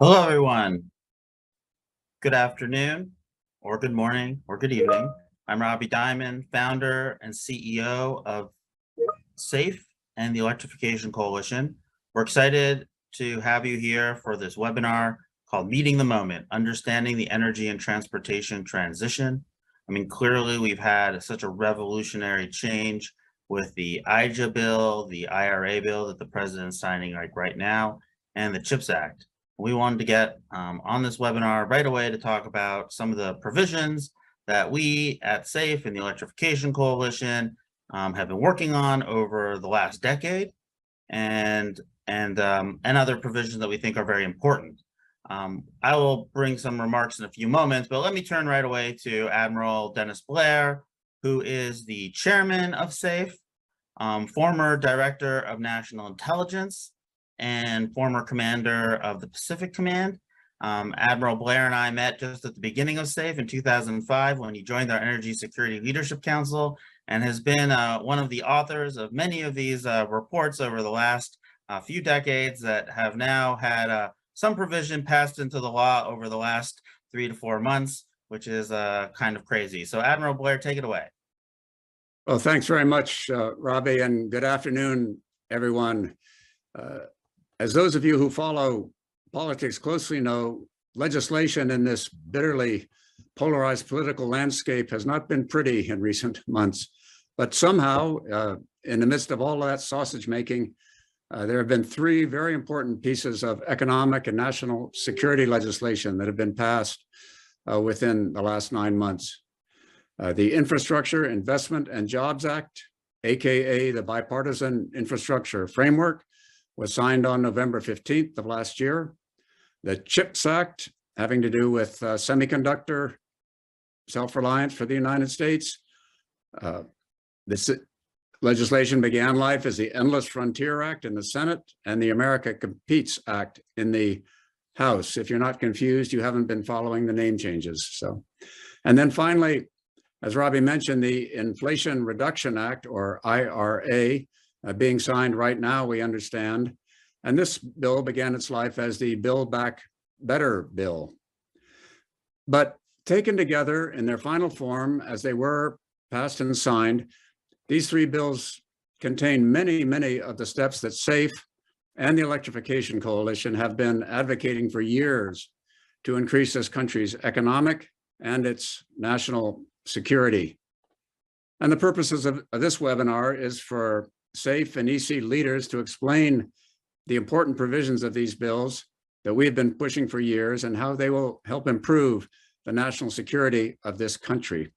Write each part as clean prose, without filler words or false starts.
Hello, everyone. Good afternoon, or good morning, or good evening. I'm Robbie Diamond, founder and CEO of SAFE and the Electrification Coalition. We're excited to have you here for this webinar called Meeting the Moment, Understanding the Energy and Transportation Transition. I mean, clearly we've had such a revolutionary change with the IIJA bill, the IRA bill that the president's signing right now, and the CHIPS Act. We wanted to get on this webinar right away to talk about some of the provisions that we at SAFE and the Electrification Coalition have been working on over the last decade, and other provisions that we think are very important. I will bring some remarks in a few moments, but let me turn right away to Admiral Dennis Blair, who is the chairman of SAFE, former director of national intelligence, and former commander of the Pacific Command. Admiral Blair and I met just at the beginning of SAFE in 2005 when he joined our Energy Security Leadership Council and has been one of the authors of many of these reports over the last few decades that have now had some provision passed into the law over the last 3 to 4 months, which is kind of crazy. So Admiral Blair, take it away. Well, thanks very much, Robbie, and good afternoon, everyone. As those of you who follow politics closely know, legislation in this bitterly polarized political landscape has not been pretty in recent months. But somehow, in the midst of all of that sausage making, there have been 3 very important pieces of economic and national security legislation that have been passed within the last 9 months. The Infrastructure Investment and Jobs Act, aka the Bipartisan Infrastructure Framework, was signed on November 15th of last year. The CHIPS Act, having to do with semiconductor self-reliance for the United States. This legislation began life as the Endless Frontier Act in the Senate and the America Competes Act in the House. If you're not confused, you haven't been following the name changes. And then finally, as Robbie mentioned, the Inflation Reduction Act, or IRA, being signed right now, we understand. And this bill began its life as the Build Back Better bill. But taken together in their final form, as they were passed and signed, these 3 bills contain many, many of the steps that SAFE and the Electrification Coalition have been advocating for years to increase this country's economic and its national security. And the purposes of this webinar is for SAFE and EC leaders to explain the important provisions of these bills that we have been pushing for years and how they will help improve the national security of this country.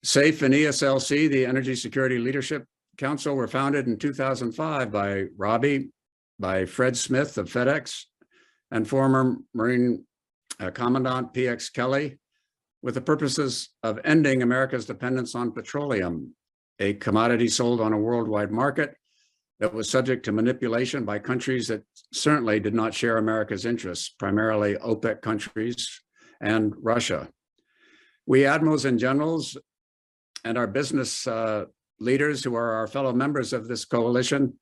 SAFE and ESLC, the Energy Security Leadership Council, were founded in 2005 by Robbie, by Fred Smith of FedEx, and former Marine Commandant PX Kelly, with the purposes of ending America's dependence on petroleum, a commodity sold on a worldwide market that was subject to manipulation by countries that certainly did not share America's interests, primarily OPEC countries and Russia. We admirals and generals and our business leaders, who are our fellow members of this coalition,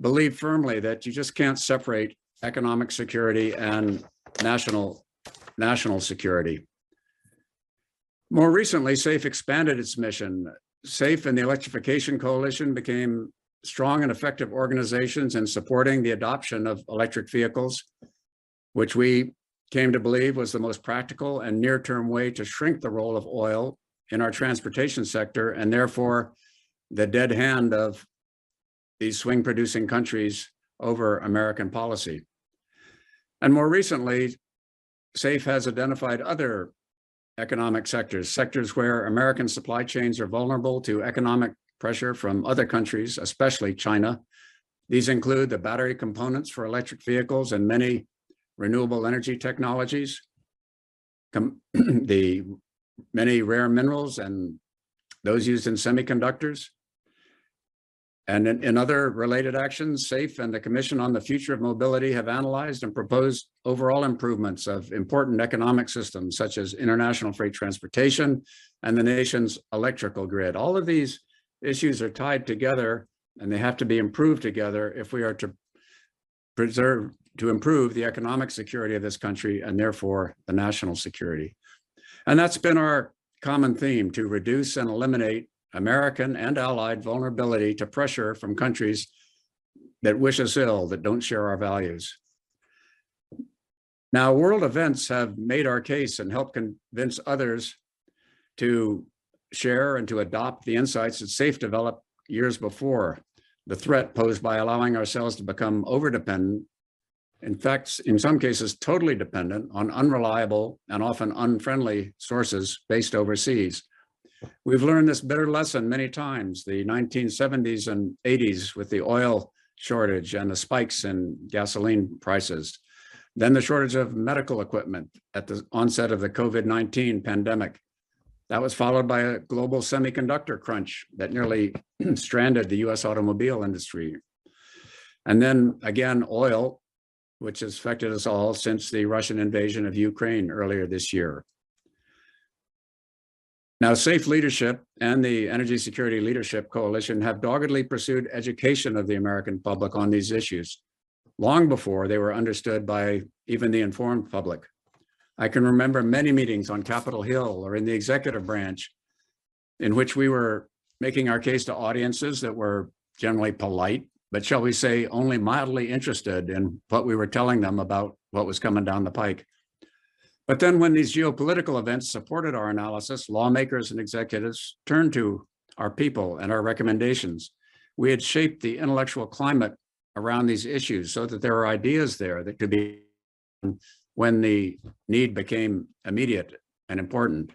believe firmly that you just can't separate economic security and national security. More recently, SAFE expanded its mission. SAFE and the Electrification Coalition became strong and effective organizations in supporting the adoption of electric vehicles, which we came to believe was the most practical and near-term way to shrink the role of oil in our transportation sector, and therefore the dead hand of these swing-producing countries over American policy. And more recently, SAFE has identified other economic sectors where American supply chains are vulnerable to economic pressure from other countries, especially China. These include the battery components for electric vehicles and many renewable energy technologies, the many rare minerals and those used in semiconductors. And in other related actions, SAFE and the Commission on the Future of Mobility have analyzed and proposed overall improvements of important economic systems, such as international freight transportation and the nation's electrical grid. All of these issues are tied together, and they have to be improved together if we are to preserve to improve the economic security of this country and therefore the national security. And that's been our common theme, to reduce and eliminate American and allied vulnerability to pressure from countries that wish us ill, that don't share our values. Now, world events have made our case and helped convince others to share and to adopt the insights that SAFE developed years before. The threat posed by allowing ourselves to become overdependent, in fact, in some cases, totally dependent on unreliable and often unfriendly sources based overseas. We've learned this bitter lesson many times, the 1970s and 80s with the oil shortage and the spikes in gasoline prices. Then the shortage of medical equipment at the onset of the COVID-19 pandemic. That was followed by a global semiconductor crunch that nearly stranded the US automobile industry. And then again, oil, which has affected us all since the Russian invasion of Ukraine earlier this year. Now, SAFE leadership and the Energy Security Leadership Coalition have doggedly pursued education of the American public on these issues, long before they were understood by even the informed public. I can remember many meetings on Capitol Hill or in the executive branch in which we were making our case to audiences that were generally polite, but shall we say only mildly interested in what we were telling them about what was coming down the pike. But then when these geopolitical events supported our analysis, lawmakers and executives turned to our people and our recommendations. We had shaped the intellectual climate around these issues so that there were ideas there that could be when the need became immediate and important.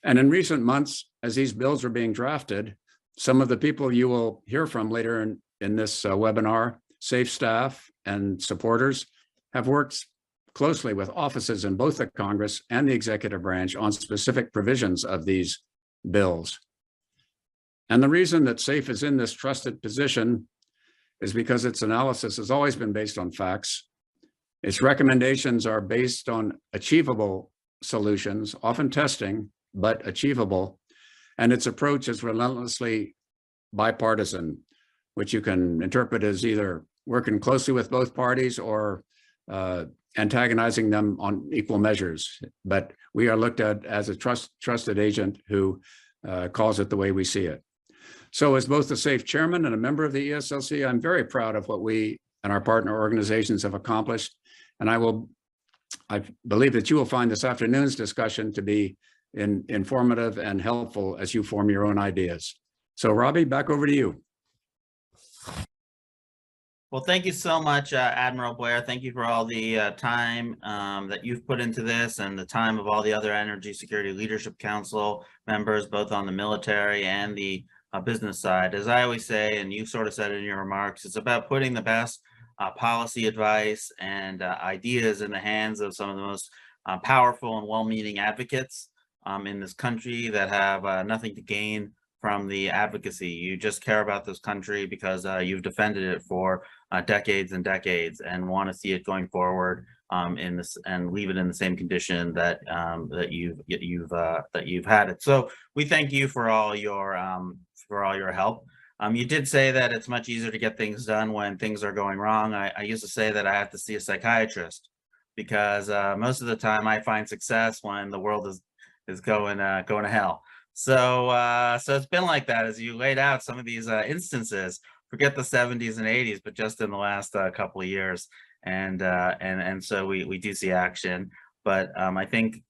And in recent months, as these bills were being drafted, some of the people you will hear from later in this webinar, SAFE staff and supporters, have worked closely with offices in both the Congress and the executive branch on specific provisions of these bills. And the reason that SAFE is in this trusted position is because its analysis has always been based on facts. Its recommendations are based on achievable solutions, often testing, but achievable. And its approach is relentlessly bipartisan, which you can interpret as either working closely with both parties or antagonizing them on equal measures. But we are looked at as a trusted agent who calls it the way we see it. So as both the SAFE chairman and a member of the ESLC, I'm very proud of what we and our partner organizations have accomplished. And I believe that you will find this afternoon's discussion to be informative and helpful as you form your own ideas. So Robbie, back over to you. Well, thank you so much, Admiral Blair. Thank you for all the time that you've put into this and the time of all the other Energy Security Leadership Council members, both on the military and the business side. As I always say, and you sort of said in your remarks, it's about putting the best policy advice and ideas in the hands of some of the most powerful and well-meaning advocates in this country that have nothing to gain from the advocacy. You just care about this country because you've defended it for decades and decades and want to see it going forward in this and leave it in the same condition that that you've had it. So we thank you for all your help. You did say that it's much easier to get things done when things are going wrong. I used to say that I have to see a psychiatrist because most of the time I find success when the world is going to hell. So it's been like that as you laid out some of these instances. Forget the 70s and 80s, but just in the last couple of years, and so we do see action. But I think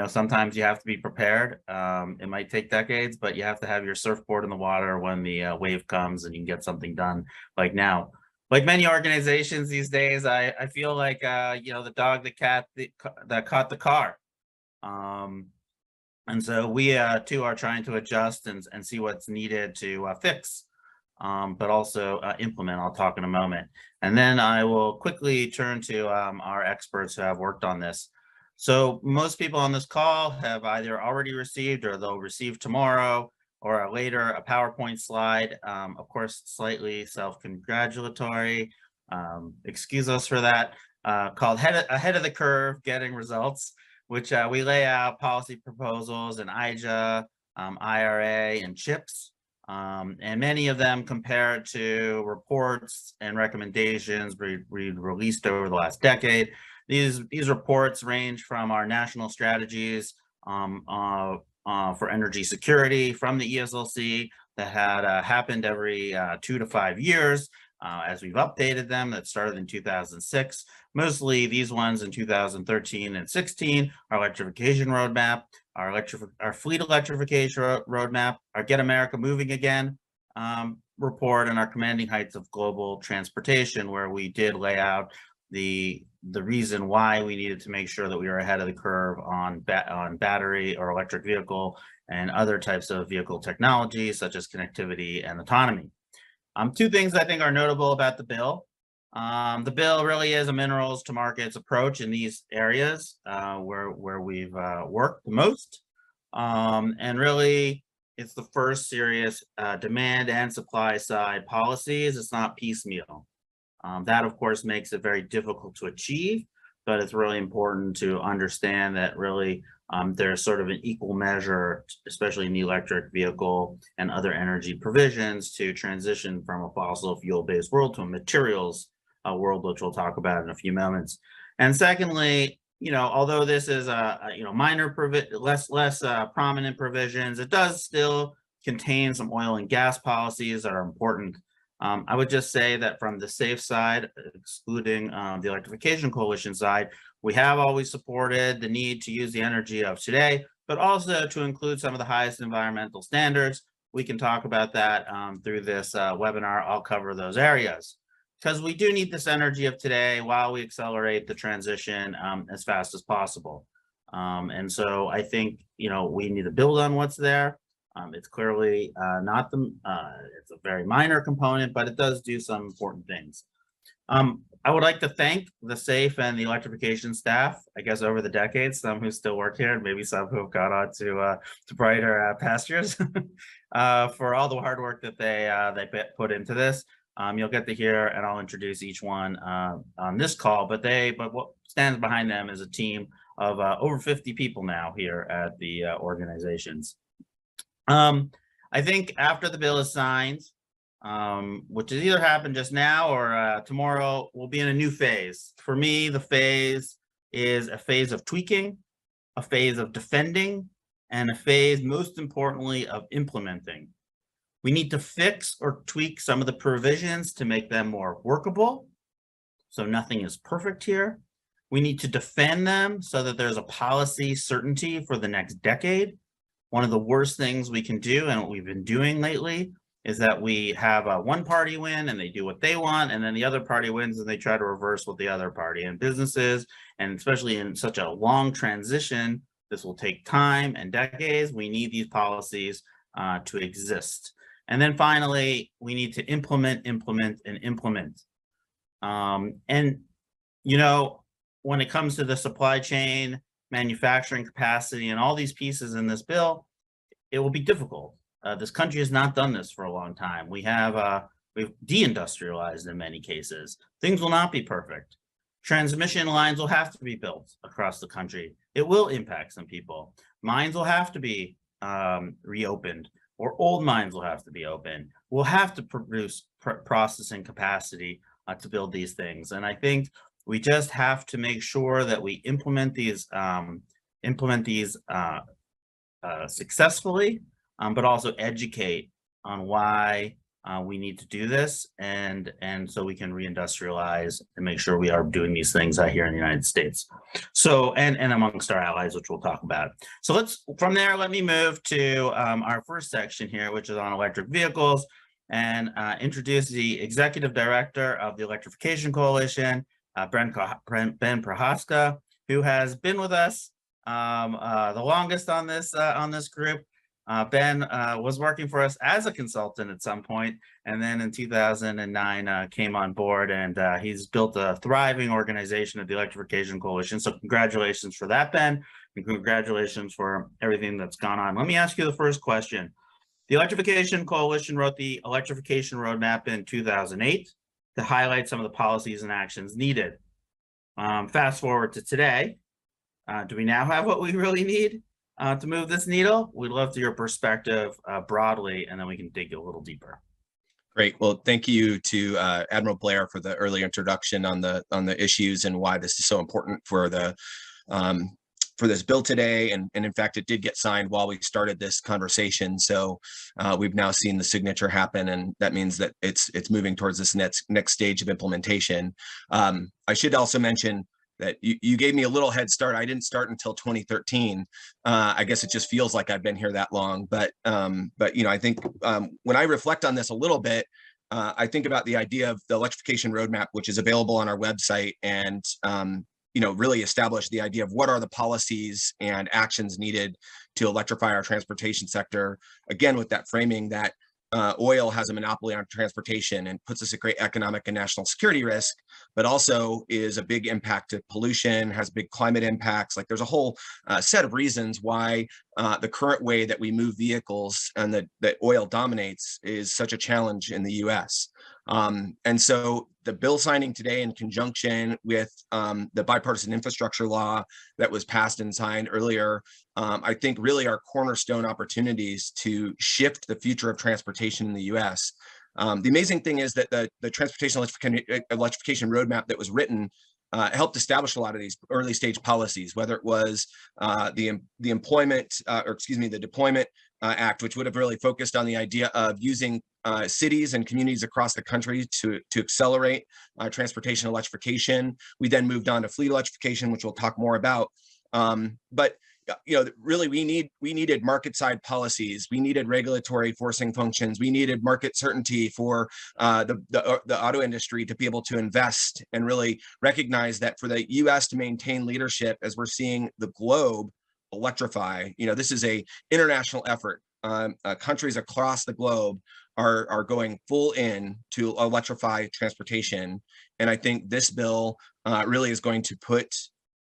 sometimes you have to be prepared. It might take decades, but you have to have your surfboard in the water when the wave comes, and you can get something done. Like now, like many organizations these days, I feel like the dog that caught the car. And so we too are trying to adjust and see what's needed to fix, but also implement. I'll talk in a moment. And then I will quickly turn to our experts who have worked on this. So most people on this call have either already received or they'll receive tomorrow or later a PowerPoint slide, of course, slightly self-congratulatory. Excuse us for that, called Ahead of the Curve, Getting Results, which we lay out policy proposals and IIJA, IRA, and CHIPS and many of them compared to reports and recommendations we released over the last decade. These reports range from our national strategies for energy security from the ESLC that had happened every 2 to 5 years as we've updated them. That started in 2006. Mostly these ones in 2013 and 16, our electrification roadmap, our fleet electrification roadmap, our Get America Moving Again report, and our Commanding Heights of Global Transportation, where we did lay out the reason why we needed to make sure that we were ahead of the curve on battery or electric vehicle and other types of vehicle technology, such as connectivity and autonomy. Two things I think are notable about the bill. The bill really is a minerals to markets approach in these areas where we've worked the most. And really, it's the first serious demand and supply side policies. It's not piecemeal. That, of course, makes it very difficult to achieve, but it's really important to understand that really there's sort of an equal measure, especially in the electric vehicle and other energy provisions, to transition from a fossil fuel-based world to a materials world, which we'll talk about in a few moments. And secondly, although this is a minor less prominent provisions, it does still contain some oil and gas policies that are important. I would just say that from the SAFE side, excluding the Electrification Coalition side, we have always supported the need to use the energy of today, but also to include some of the highest environmental standards. We can talk about that through this webinar. I'll cover those areas because we do need this energy of today while we accelerate the transition as fast as possible. And so I think, we need to build on what's there. It's clearly not it's a very minor component, but it does do some important things. I would like to thank the SAFE and the electrification staff, I guess over the decades, some who still work here and maybe some who have gone on to brighter pastures for all the hard work that they put into this. You'll get to hear, and I'll introduce each one on this call, but what stands behind them is a team of over 50 people now here at the organizations. I think after the bill is signed, which has either happened just now or tomorrow, we'll be in a new phase. For me, the phase is a phase of tweaking, a phase of defending, and a phase, most importantly, of implementing. We need to fix or tweak some of the provisions to make them more workable. So nothing is perfect here. We need to defend them so that there's a policy certainty for the next decade. One of the worst things we can do, and what we've been doing lately, is that we have one party win and they do what they want, and then the other party wins and they try to reverse what the other party. And businesses, and especially in such a long transition, this will take time and decades. We need these policies to exist. And then finally, we need to implement. And when it comes to the supply chain, manufacturing capacity, and all these pieces in this bill, it will be difficult. This country has not done this for a long time. We've deindustrialized in many cases. Things will not be perfect. Transmission lines will have to be built across the country. It will impact some people. Mines will have to be reopened, or old mines will have to be opened. We'll have to produce processing capacity to build these things. And I think we just have to make sure that we implement these successfully, but also educate on why we need to do this, and so we can reindustrialize and make sure we are doing these things here in the United States. So and amongst our allies, which we'll talk about. So let me move to our first section here, which is on electric vehicles, and introduce the Executive Director of the Electrification Coalition, Ben Prohaska, who has been with us the longest on this group. Ben was working for us as a consultant at some point, and then in 2009 came on board, and he's built a thriving organization of the Electrification Coalition. So congratulations for that, Ben, and congratulations for everything that's gone on. Let me ask you the first question. The Electrification Coalition wrote the Electrification Roadmap in 2008 to highlight some of the policies and actions needed. Fast forward to today. Do we now have what we really need? to move this needle? We'd love to your perspective broadly, and then we can dig a little deeper. Great. Well, thank you to Admiral Blair for the early introduction on the issues and why this is so important for the for this bill today. And in fact, it did get signed while we started this conversation. So we've now seen the signature happen, and that means that it's moving towards this next stage of implementation. I should also mention that you gave me a little head start. I didn't start until 2013. I guess it just feels like I've been here that long. But you know, I think when I reflect on this a little bit, I think about the idea of the Electrification Roadmap, which is available on our website, and you know, really establish the idea of what are the policies and actions needed to electrify our transportation sector. Again, with that framing that oil has a monopoly on transportation and puts us at great economic and national security risk, but also is a big impact to pollution, has big climate impacts. Like there's a whole set of reasons why the current way that we move vehicles and that oil dominates is such a challenge in the US. And so the bill signing today in conjunction with the Bipartisan Infrastructure Law that was passed and signed earlier, I think really are cornerstone opportunities to shift the future of transportation in the US. The amazing thing is that the Transportation Electrification Roadmap that was written helped establish a lot of these early stage policies, whether it was the Deployment Act, which would have really focused on the idea of using cities and communities across the country to accelerate transportation electrification. We then moved on to fleet electrification, which we'll talk more about. But you know, really, we needed market side policies. We needed regulatory forcing functions. We needed market certainty for the auto industry to be able to invest and really recognize that for the U.S. to maintain leadership as we're seeing the globe electrify. You know, this is a international effort. Countries across the globe are going full in to electrify transportation, and I think this bill really is going to put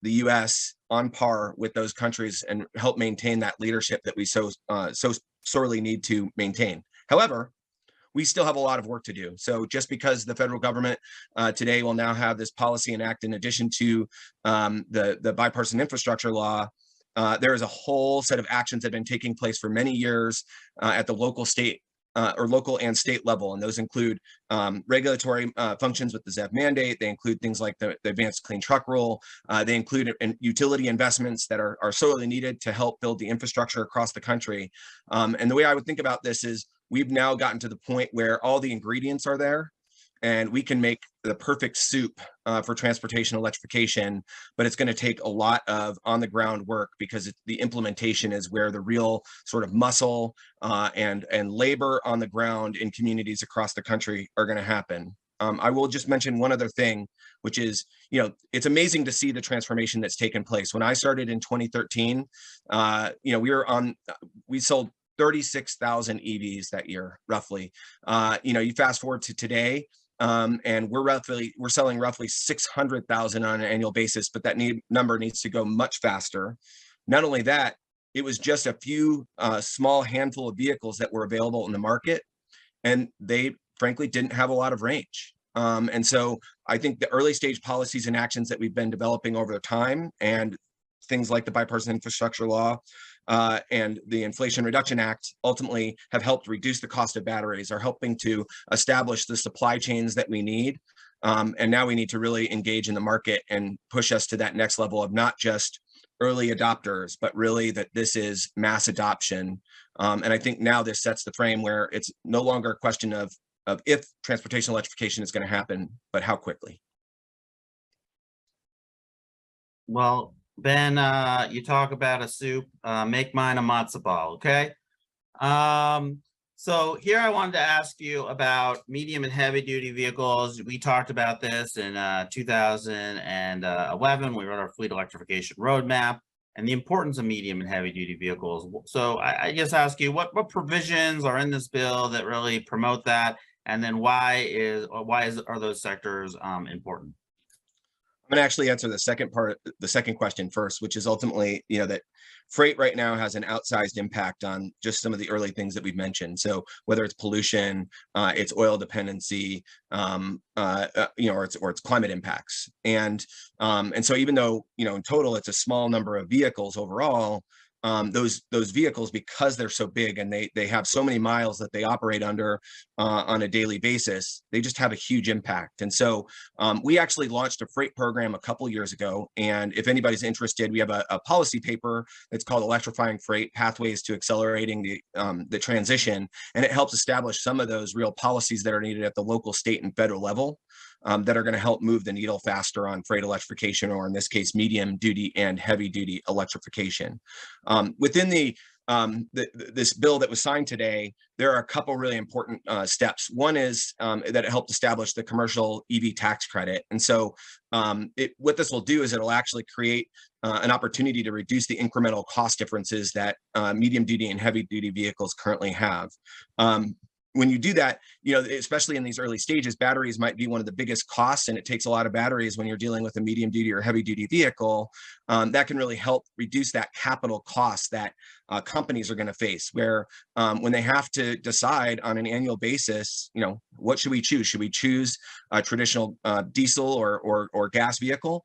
the U.S. on par with those countries and help maintain that leadership that we so sorely need to maintain. However, we still have a lot of work to do. So just because the federal government today will now have this policy and act in addition to the Bipartisan Infrastructure Law, there is a whole set of actions that have been taking place for many years at the local, state, or local and state level. And those include regulatory functions with the ZEV mandate. They include things like the Advanced Clean Truck Rule. They include utility investments that are sorely needed to help build the infrastructure across the country. And the way I would think about this is we've now gotten to the point where all the ingredients are there, and we can make the perfect soup for transportation electrification, but it's going to take a lot of on the ground work because the implementation is where the real sort of muscle and labor on the ground in communities across the country are going to happen. I will just mention one other thing, which is, you know, it's amazing to see the transformation that's taken place. When I started in 2013, you know, we sold 36,000 EVs that year, roughly. You know, you fast forward to today, and we're selling roughly 600,000 on an annual basis, but that number needs to go much faster. Not only that, it was just a few small handful of vehicles that were available in the market, and they frankly didn't have a lot of range. And so I think the early stage policies and actions that we've been developing over the time, and things like the Bipartisan Infrastructure Law and the Inflation Reduction Act ultimately have helped reduce the cost of batteries, are helping to establish the supply chains that we need. And now we need to really engage in the market and push us to that next level of not just early adopters, but really that this is mass adoption. And I think now this sets the frame where it's no longer a question of if transportation electrification is going to happen, but how quickly. Well, Ben, you talk about a soup, make mine a matzo ball, okay? So here I wanted to ask you about medium and heavy duty vehicles. We talked about this in 2011. We wrote our fleet electrification roadmap and the importance of medium and heavy duty vehicles. So I just ask you, what provisions are in this bill that really promote that? And then why are those sectors important? I'm going to actually answer the second question first, which is ultimately, you know, that freight right now has an outsized impact on just some of the early things that we've mentioned. So whether it's pollution, it's oil dependency, you know, or it's climate impacts. And so even though, you know, in total, it's a small number of vehicles overall, those vehicles, because they're so big and they have so many miles that they operate under on a daily basis, they just have a huge impact. And so we actually launched a freight program a couple years ago. And if anybody's interested, we have a policy paper that's called Electrifying Freight: Pathways to Accelerating the Transition. And it helps establish some of those real policies that are needed at the local, state, and federal level that are going to help move the needle faster on freight electrification, or in this case, medium duty and heavy duty electrification. Within this bill that was signed today, there are a couple really important steps. One is that it helped establish the commercial EV tax credit. And so what this will do is it'll actually create an opportunity to reduce the incremental cost differences that medium duty and heavy duty vehicles currently have. When you do that, especially in these early stages, batteries might be one of the biggest costs, and it takes a lot of batteries when you're dealing with a medium duty or heavy duty vehicle. That can really help reduce that capital cost that companies are going to face, where when they have to decide on an annual basis, what should we choose? Should we choose a traditional diesel or gas vehicle,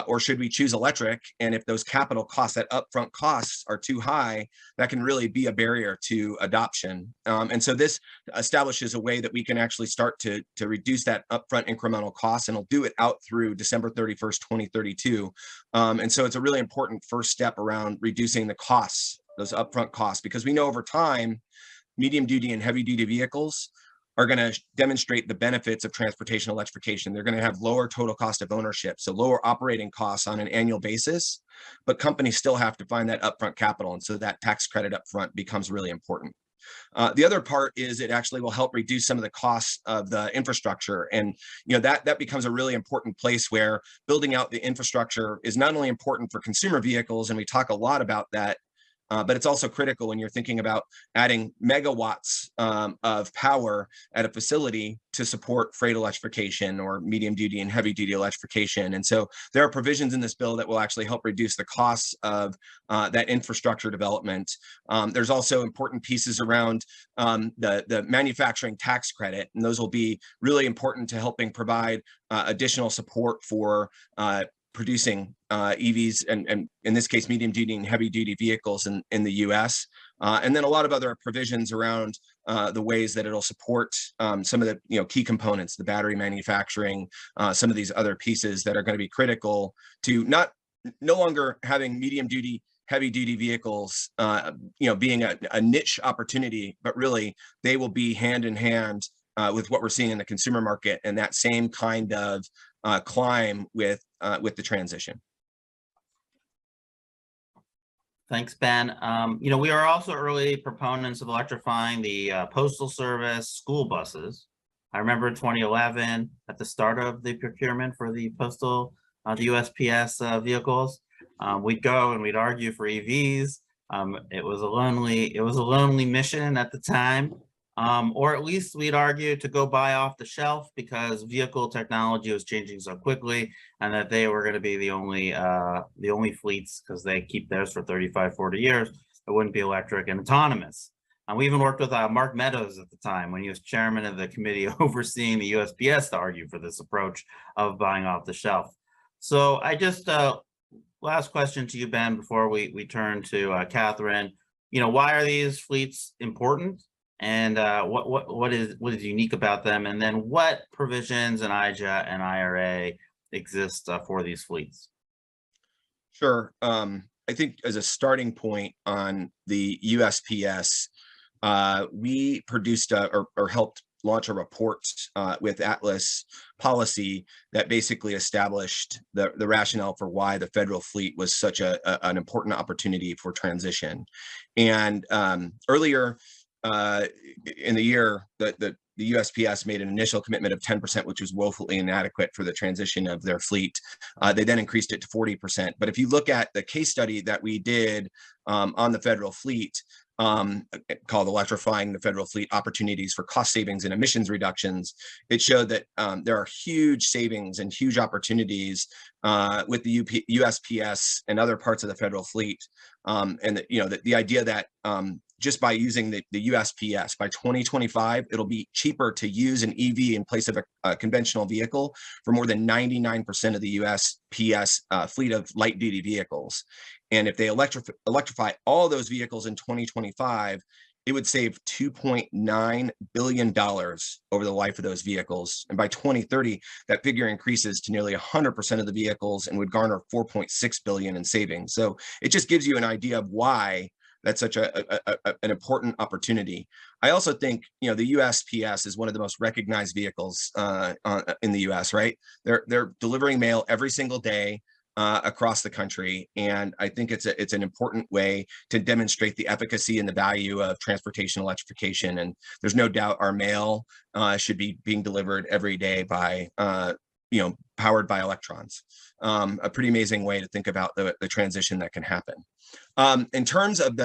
or should we choose electric? And if those capital costs, that upfront costs, are too high, that can really be a barrier to adoption. And so this establishes a way that we can actually start to reduce that upfront incremental cost, and it'll do it out through December 31st, 2032. And so it's a really important first step around reducing the costs, those upfront costs, because we know over time, medium duty and heavy duty vehicles are going to demonstrate the benefits of transportation electrification. They're going to have lower total cost of ownership, so lower operating costs on an annual basis, but companies still have to find that upfront capital. And so that tax credit upfront becomes really important. The other part is it actually will help reduce some of the costs of the infrastructure. And that becomes a really important place where building out the infrastructure is not only important for consumer vehicles, and we talk a lot about that, but it's also critical when you're thinking about adding megawatts of power at a facility to support freight electrification or medium duty and heavy duty electrification. And so there are provisions in this bill that will actually help reduce the costs of that infrastructure development. There's also important pieces around the manufacturing tax credit, and those will be really important to helping provide additional support for producing EVs and in this case, medium duty and heavy duty vehicles in the US. And then a lot of other provisions around the ways that it'll support some of the key components, the battery manufacturing, some of these other pieces that are going to be critical to no longer having medium duty, heavy duty vehicles, being a niche opportunity, but really they will be hand in hand with what we're seeing in the consumer market, and that same kind of climb with the transition. Thanks, Ben. We are also early proponents of electrifying the postal service school buses. I remember in 2011, at the start of the procurement for the postal, the USPS vehicles, we'd go and we'd argue for EVs. It was a lonely mission at the time. Or at least we'd argue to go buy off the shelf because vehicle technology was changing so quickly, and that they were going to be the only fleets, because they keep theirs for 35, 40 years, that wouldn't be electric and autonomous. And we even worked with Mark Meadows at the time when he was chairman of the committee overseeing the USPS to argue for this approach of buying off the shelf. So I just, last question to you, Ben, before we turn to Catherine. Why are these fleets important? And what is unique about them? And then what provisions in IIJA and IRA exist for these fleets? Sure. I think as a starting point on the USPS, we produced or helped launch a report with Atlas Policy that basically established the rationale for why the federal fleet was such an important opportunity for transition. And earlier in the year, the USPS made an initial commitment of 10%, which was woefully inadequate for the transition of their fleet. They then increased it to 40%. But if you look at the case study that we did on the federal fleet, called Electrifying the Federal Fleet: Opportunities for Cost Savings and Emissions Reductions, it showed that there are huge savings and huge opportunities with the USPS and other parts of the federal fleet. And the idea that just by using the USPS, by 2025, it'll be cheaper to use an EV in place of a conventional vehicle for more than 99% of the USPS fleet of light duty vehicles. And if they electrify all those vehicles in 2025, it would save $2.9 billion over the life of those vehicles. And by 2030, that figure increases to nearly 100% of the vehicles and would garner $4.6 billion in savings. So it just gives you an idea of why that's such an important opportunity. I also think, the USPS is one of the most recognized vehicles in the US, right? They're delivering mail every single day across the country. And I think it's an important way to demonstrate the efficacy and the value of transportation electrification. And there's no doubt our mail should be being delivered every day by, powered by electrons. A pretty amazing way to think about the transition that can happen. In terms of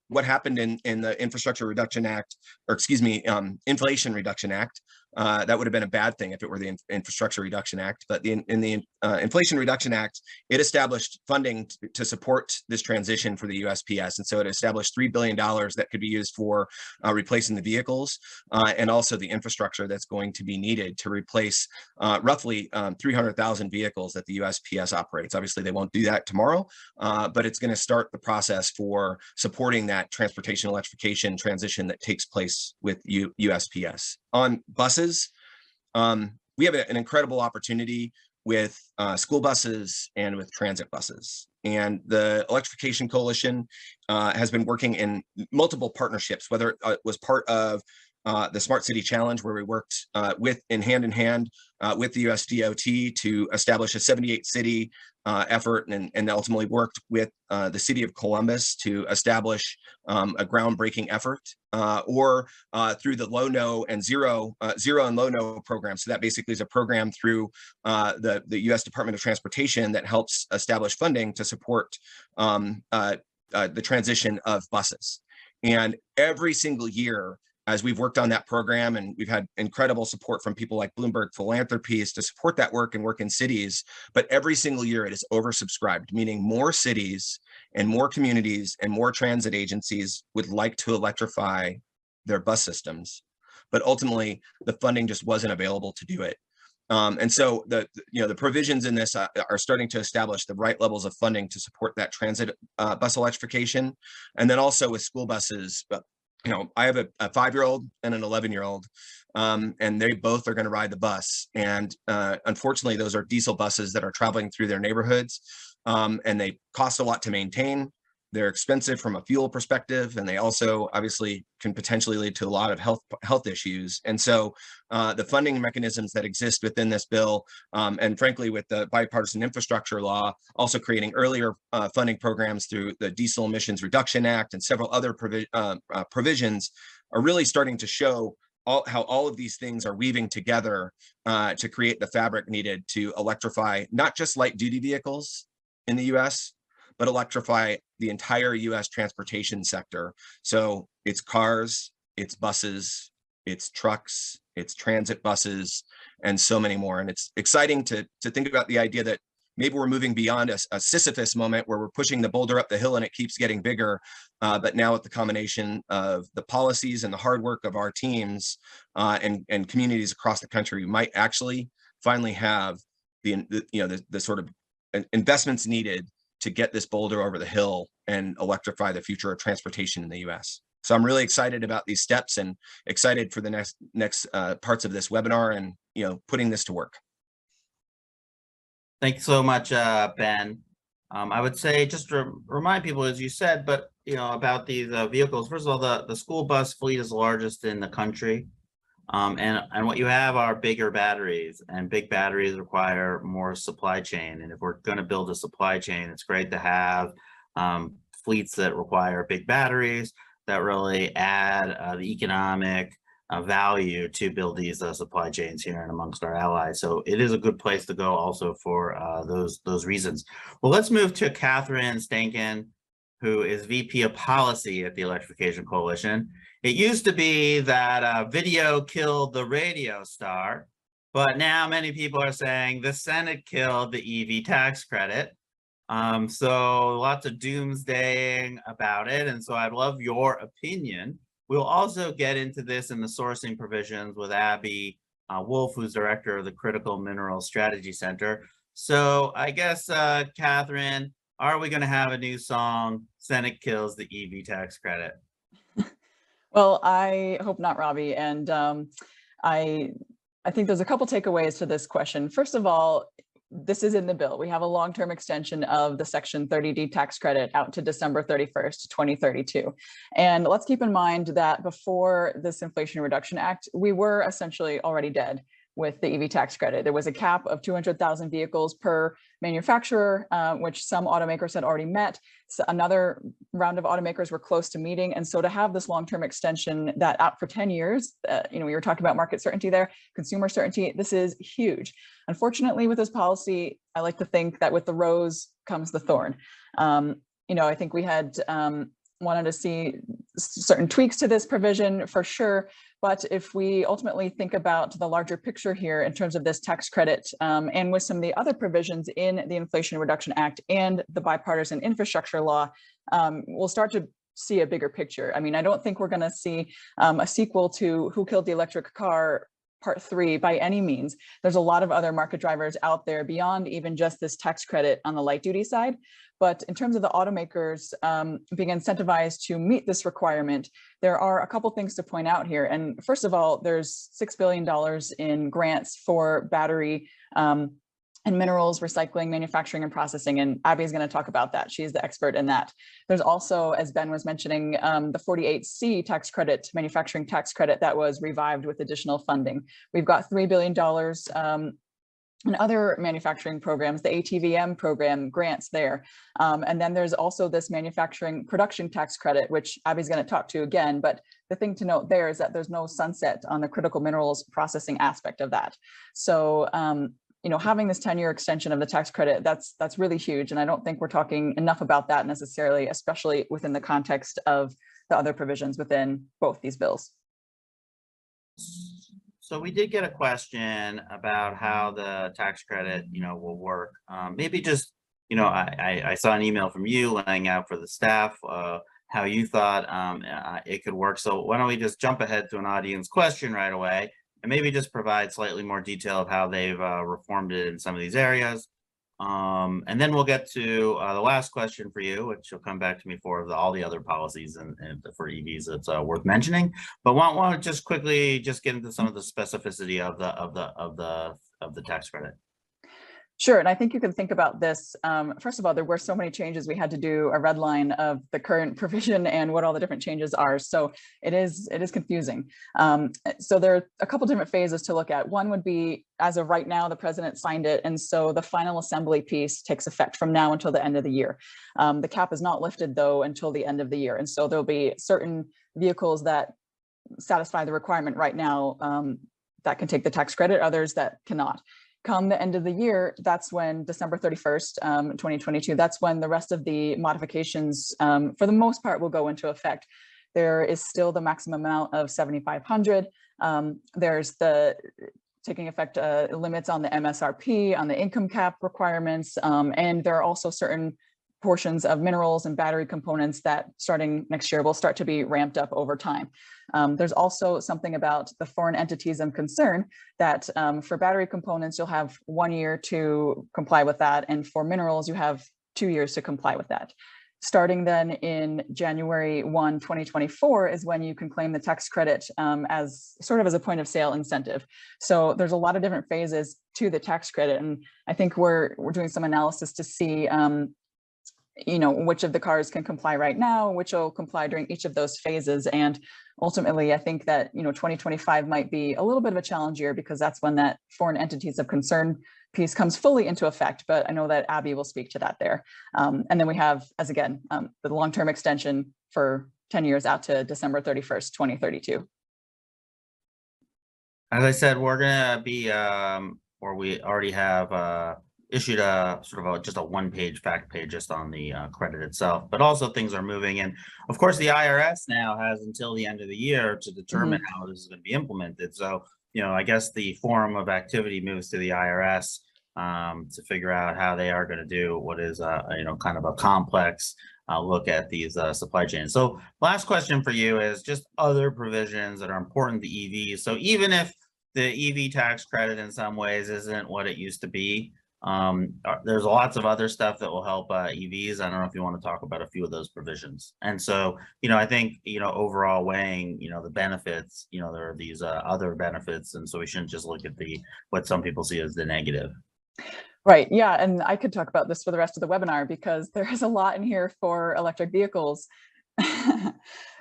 what happened in the Infrastructure Reduction Act, or excuse me, Inflation Reduction Act, that would have been a bad thing if it were the Infrastructure Reduction Act. But in the Inflation Reduction Act, it established funding to support this transition for the USPS. And so it established $3 billion that could be used for replacing the vehicles and also the infrastructure that's going to be needed to replace roughly 300,000 vehicles that the USPS operates. Obviously, they won't do that tomorrow, but it's going to start the process for supporting that transportation electrification transition that takes place with USPS. On buses, we have an incredible opportunity with school buses and with transit buses. And the Electrification Coalition has been working in multiple partnerships, whether it was part of the Smart City Challenge, where we worked hand in hand with the US DOT to establish a 78-city effort, and ultimately worked with the city of Columbus to establish a groundbreaking effort, or through the low-no and zero and low-no program. So that basically is a program through the US Department of Transportation that helps establish funding to support the transition of buses. And every single year, as we've worked on that program, and we've had incredible support from people like Bloomberg Philanthropies to support that work and work in cities, but every single year it is oversubscribed, meaning more cities and more communities and more transit agencies would like to electrify their bus systems, but ultimately the funding just wasn't available to do it. And so the provisions in this are starting to establish the right levels of funding to support that transit bus electrification. And then also with school buses, I have a 5-year-old and an 11-year-old, and they both are going to ride the bus. And unfortunately, those are diesel buses that are traveling through their neighborhoods, and they cost a lot to maintain. They're expensive from a fuel perspective, and they also obviously can potentially lead to a lot of health issues. And so the funding mechanisms that exist within this bill, and frankly, with the Bipartisan Infrastructure Law, also creating earlier funding programs through the Diesel Emissions Reduction Act and several other provisions, are really starting to show how all of these things are weaving together to create the fabric needed to electrify not just light duty vehicles in the US, but electrify the entire US transportation sector. So it's cars, it's buses, it's trucks, it's transit buses, and so many more. And it's exciting to think about the idea that maybe we're moving beyond a Sisyphus moment where we're pushing the boulder up the hill and it keeps getting bigger. But now with the combination of the policies and the hard work of our teams and communities across the country, we might actually finally have the sort of investments needed to get this boulder over the hill and electrify the future of transportation in the US. So I'm really excited about these steps and excited for the next parts of this webinar and putting this to work. Thanks so much, Ben. I would say, just to remind people, as you said, but about these vehicles. First of all, the school bus fleet is the largest in the country. And what you have are bigger batteries, and big batteries require more supply chain. And if we're going to build a supply chain, it's great to have fleets that require big batteries that really add the economic value to build these supply chains here and amongst our allies. So it is a good place to go also for those reasons. Well, let's move to Catherine Stankin, who is VP of Policy at the Electrification Coalition. It used to be that video killed the radio star, But now many people are saying the Senate killed the EV tax credit. So lots of doomsdaying about it. And so I'd love your opinion. We'll also get into this in the sourcing provisions with Abby Wolf, who's director of the Critical Mineral Strategy Center. So I guess, Catherine, are we going to have a new song, Senate kills the EV tax credit? Well, I hope not, Robbie. And I think there's a couple takeaways to this question. First of all, this is in the bill. We have a long-term extension of the Section 30D tax credit out to December 31st, 2032. And let's keep in mind that before this Inflation Reduction Act, we were essentially already dead with the EV tax credit. There was a cap of 200,000 vehicles per manufacturer, which some automakers had already met. So another round of automakers were close to meeting. And so to have this long-term extension that out for 10 years, we were talking about market certainty there, consumer certainty, this is huge. Unfortunately, with this policy, I like to think that with the rose comes the thorn. I think we had wanted to see certain tweaks to this provision for sure. But if we ultimately think about the larger picture here in terms of this tax credit and with some of the other provisions in the Inflation Reduction Act and the Bipartisan Infrastructure Law, we'll start to see a bigger picture. I mean, I don't think we're going to see a sequel to Who Killed the Electric Car Part 3 by any means. There's a lot of other market drivers out there beyond even just this tax credit on the light duty side. But in terms of the automakers being incentivized to meet this requirement, there are a couple things to point out here. And first of all, there's $6 billion in grants for battery and minerals, recycling, manufacturing, and processing. And Abby is going to talk about that. She's the expert in that. There's also, as Ben was mentioning, the 48C tax credit, manufacturing tax credit that was revived with additional funding. We've got $3 billion and other manufacturing programs, the ATVM program grants there. And then there's also this manufacturing production tax credit, which Abby's going to talk to again. But the thing to note there is that there's no sunset on the critical minerals processing aspect of that. So, having this 10-year extension of the tax credit, that's really huge. And I don't think we're talking enough about that necessarily, especially within the context of the other provisions within both these bills. So we did get a question about how the tax credit, will work. Maybe just, I saw an email from you laying out for the staff how you thought it could work. So why don't we just jump ahead to an audience question right away and maybe just provide slightly more detail of how they've reformed it in some of these areas. And then we'll get to the last question for you, which will come back to me for all the other policies and for EVs that's worth mentioning. But want to just quickly just get into some of the specificity of the tax credit. Sure, and I think you can think about this. First of all, there were so many changes. We had to do a red line of the current provision and what all the different changes are. So it is confusing. So there are a couple different phases to look at. One would be, as of right now, the president signed it, and so the final assembly piece takes effect from now until the end of the year. The cap is not lifted though until the end of the year, and so there'll be certain vehicles that satisfy the requirement right now that can take the tax credit, others that cannot. Come the end of the year, that's when December 31st, 2022, that's when the rest of the modifications, for the most part, will go into effect. There is still the maximum amount of 7,500. There's the taking effect limits on the MSRP, on the income cap requirements, and there are also certain portions of minerals and battery components that starting next year will start to be ramped up over time. There's also something about the foreign entities of concern that for battery components, you'll have 1 year to comply with that. And for minerals, you have 2 years to comply with that. Starting then in January 1, 2024 is when you can claim the tax credit as sort of as a point of sale incentive. So there's a lot of different phases to the tax credit. And I think we're doing some analysis to see which of the cars can comply right now, which will comply during each of those phases. And ultimately, I think that, 2025 might be a little bit of a challenge year because that's when that foreign entities of concern piece comes fully into effect. But I know that Abby will speak to that there. And then we have, the long-term extension for 10 years out to December 31st, 2032. As I said, we're going to be, or we already have issued a sort of just a one-page fact page just on the credit itself, but also things are moving. And of course, the IRS now has until the end of the year to determine how this is going to be implemented. So I guess the forum of activity moves to the IRS to figure out how they are going to do what is, kind of a complex look at these supply chains. So last question for you is just other provisions that are important to EVs. So even if the EV tax credit in some ways isn't what it used to be, there's lots of other stuff that will help EVs. I don't know if you want to talk about a few of those provisions. And so, I think, overall weighing, the benefits, there are these other benefits. And so we shouldn't just look at what some people see as the negative. Right. Yeah. And I could talk about this for the rest of the webinar because there is a lot in here for electric vehicles.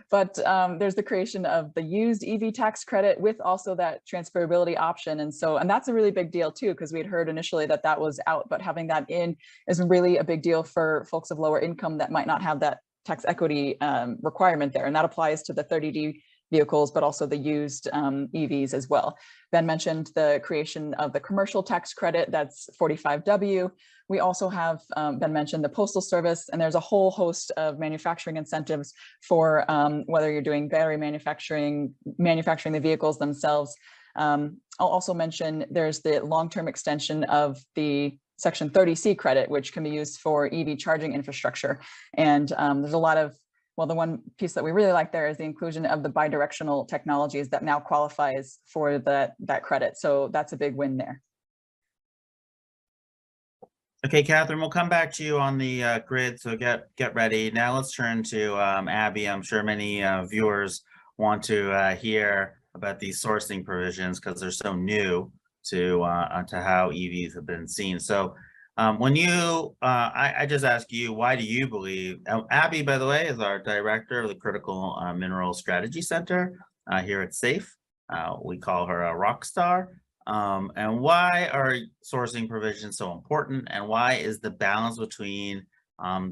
But there's the creation of the used EV tax credit with also that transferability option. And that's a really big deal too, because we had heard initially that that was out, but having that in is really a big deal for folks of lower income that might not have that tax equity requirement there. And that applies to the 30D vehicles, but also the used EVs as well. Ben mentioned the creation of the commercial tax credit, that's 45W. We also have, Ben mentioned the Postal Service, and there's a whole host of manufacturing incentives for whether you're doing battery manufacturing the vehicles themselves. I'll also mention there's the long-term extension of the Section 30C credit, which can be used for EV charging infrastructure. And there's a lot of, well, the one piece that we really like there is the inclusion of the bidirectional technologies that now qualifies for that credit. So that's a big win there. Okay, Catherine, we'll come back to you on the grid, so get ready. Now let's turn to Abby. I'm sure many viewers want to hear about these sourcing provisions because they're so new to how EVs have been seen. So when you, I just ask you, why do you believe, Abby, by the way, is our director of the Critical Mineral Strategy Center here at SAFE. We call her a rock star. And why are sourcing provisions so important? And why is the balance between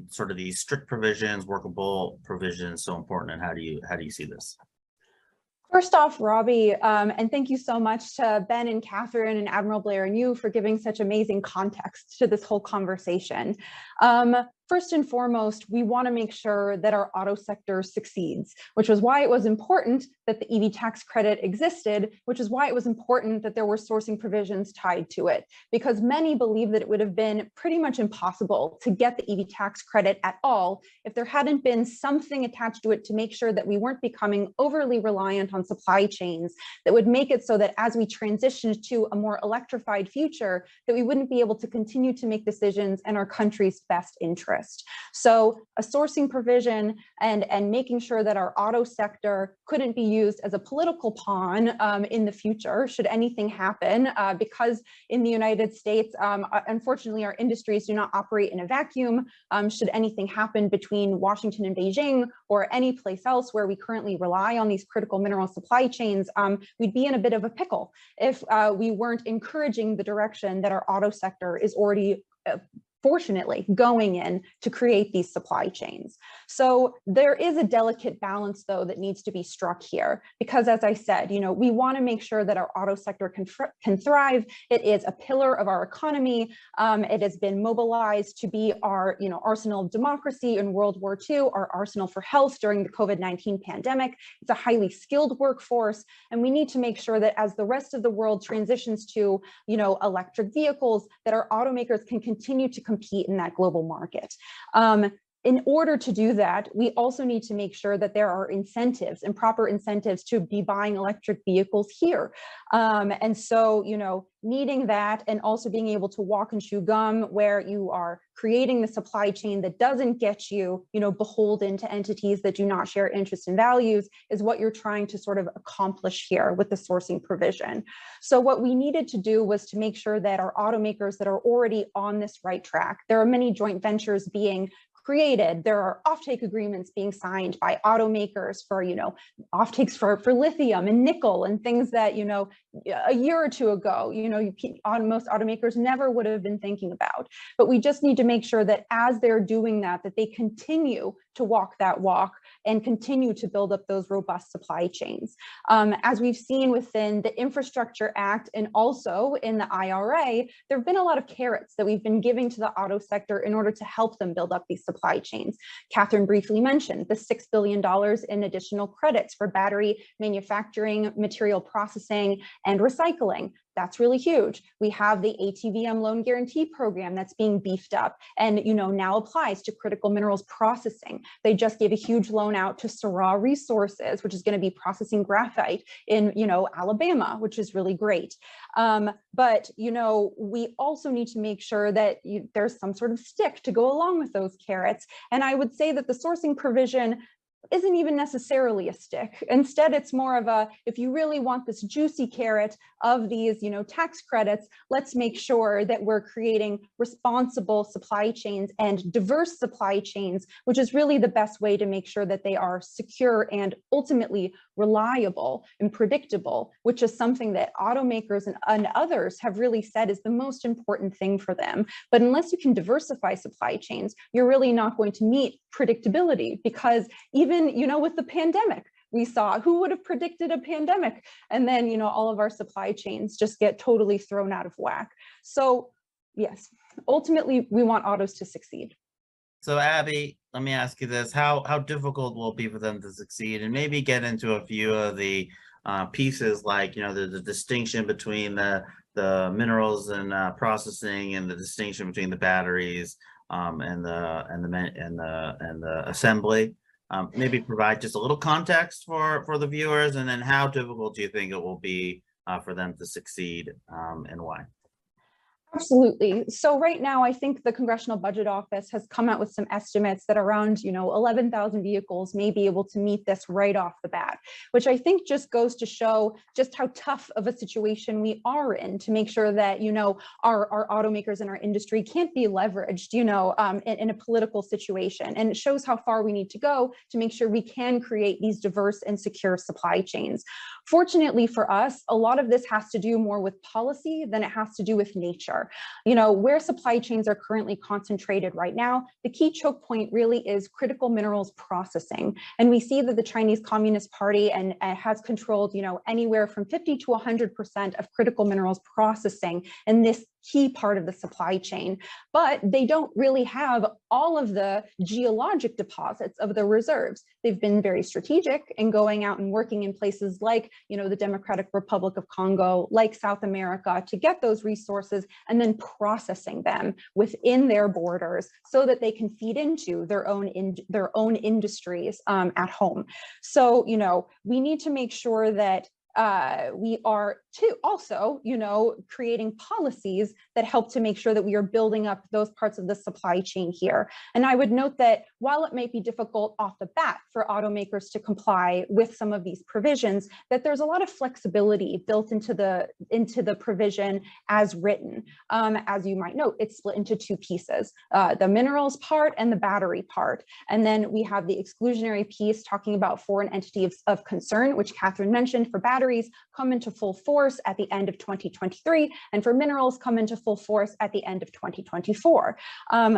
sort of these strict provisions, workable provisions so important? And how do you see this? First off, Robbie, and thank you so much to Ben and Catherine and Admiral Blair and you for giving such amazing context to this whole conversation. First and foremost, we want to make sure that our auto sector succeeds, which was why it was important that the EV tax credit existed, which is why it was important that there were sourcing provisions tied to it, because many believe that it would have been pretty much impossible to get the EV tax credit at all if there hadn't been something attached to it to make sure that we weren't becoming overly reliant on supply chains that would make it so that as we transitioned to a more electrified future, that we wouldn't be able to continue to make decisions in our country's best interest. So a sourcing provision and making sure that our auto sector couldn't be used as a political pawn in the future, should anything happen, because in the United States, unfortunately, our industries do not operate in a vacuum. Should anything happen between Washington and Beijing or any place else where we currently rely on these critical mineral supply chains, we'd be in a bit of a pickle if we weren't encouraging the direction that our auto sector is already fortunately going in to create these supply chains. So there is a delicate balance though that needs to be struck here, because as I said, we want to make sure that our auto sector can thrive. It is a pillar of our economy. It has been mobilized to be our arsenal of democracy in World War II, our arsenal for health during the COVID-19 pandemic. It's a highly skilled workforce, and we need to make sure that as the rest of the world transitions to electric vehicles, that our automakers can continue to compete in that global market. In order to do that, we also need to make sure that there are incentives and proper incentives to be buying electric vehicles here. And so, needing that and also being able to walk and chew gum where you are creating the supply chain that doesn't get you, beholden to entities that do not share interests and values is what you're trying to sort of accomplish here with the sourcing provision. So what we needed to do was to make sure that our automakers that are already on this right track, there are many joint ventures being created. There are offtake agreements being signed by automakers for, offtakes for lithium and nickel and things that, a year or two ago, most automakers never would have been thinking about. But we just need to make sure that as they're doing that they continue to walk that walk and continue to build up those robust supply chains. As we've seen within the Infrastructure Act and also in the IRA, there have been a lot of carrots that we've been giving to the auto sector in order to help them build up these supply chains. Catherine briefly mentioned the $6 billion in additional credits for battery manufacturing, material processing, and recycling. That's really huge. We have the ATVM loan guarantee program that's being beefed up and now applies to critical minerals processing. They just gave a huge loan out to Syrah Resources, which is going to be processing graphite in Alabama, which is really great. But we also need to make sure that there's some sort of stick to go along with those carrots. And I would say that the sourcing provision isn't even necessarily a stick. Instead, it's more of a, if you really want this juicy carrot of these, tax credits, let's make sure that we're creating responsible supply chains and diverse supply chains, which is really the best way to make sure that they are secure and ultimately reliable and predictable, which is something that automakers and others have really said is the most important thing for them. But unless you can diversify supply chains, you're really not going to meet predictability, because even with the pandemic, we saw, who would have predicted a pandemic? And then, all of our supply chains just get totally thrown out of whack. So yes, ultimately, we want autos to succeed. So Abby, let me ask you this: how difficult will it be for them to succeed? And maybe get into a few of the pieces, like the distinction between the minerals and processing, and the distinction between the batteries and the assembly. Maybe provide just a little context for the viewers, and then how difficult do you think it will be for them to succeed, and why? Absolutely. So right now, I think the Congressional Budget Office has come out with some estimates that around, 11,000 vehicles may be able to meet this right off the bat, which I think just goes to show just how tough of a situation we are in, to make sure that, our automakers and our industry can't be leveraged, in a political situation. And it shows how far we need to go to make sure we can create these diverse and secure supply chains. Fortunately for us, a lot of this has to do more with policy than it has to do with nature. Where supply chains are currently concentrated right now, the key choke point really is critical minerals processing. And we see that the Chinese Communist Party has controlled, anywhere from 50 to 100% of critical minerals processing in this key part of the supply chain. But they don't really have all of the geologic deposits of the reserves. They've been very strategic in going out and working in places like, the Democratic Republic of Congo, like South America, to get those resources and then processing them within their borders so that they can feed into their own industries at home. So, we need to make sure that we are also, creating policies that help to make sure that we are building up those parts of the supply chain here. And I would note that while it may be difficult off the bat for automakers to comply with some of these provisions, that there's a lot of flexibility built into the provision as written. As you might note, it's split into two pieces, the minerals part and the battery part. And then we have the exclusionary piece talking about foreign entities of concern, which Catherine mentioned. For batteries, come into full force at the end of 2023, and for minerals come into full force at the end of 2024.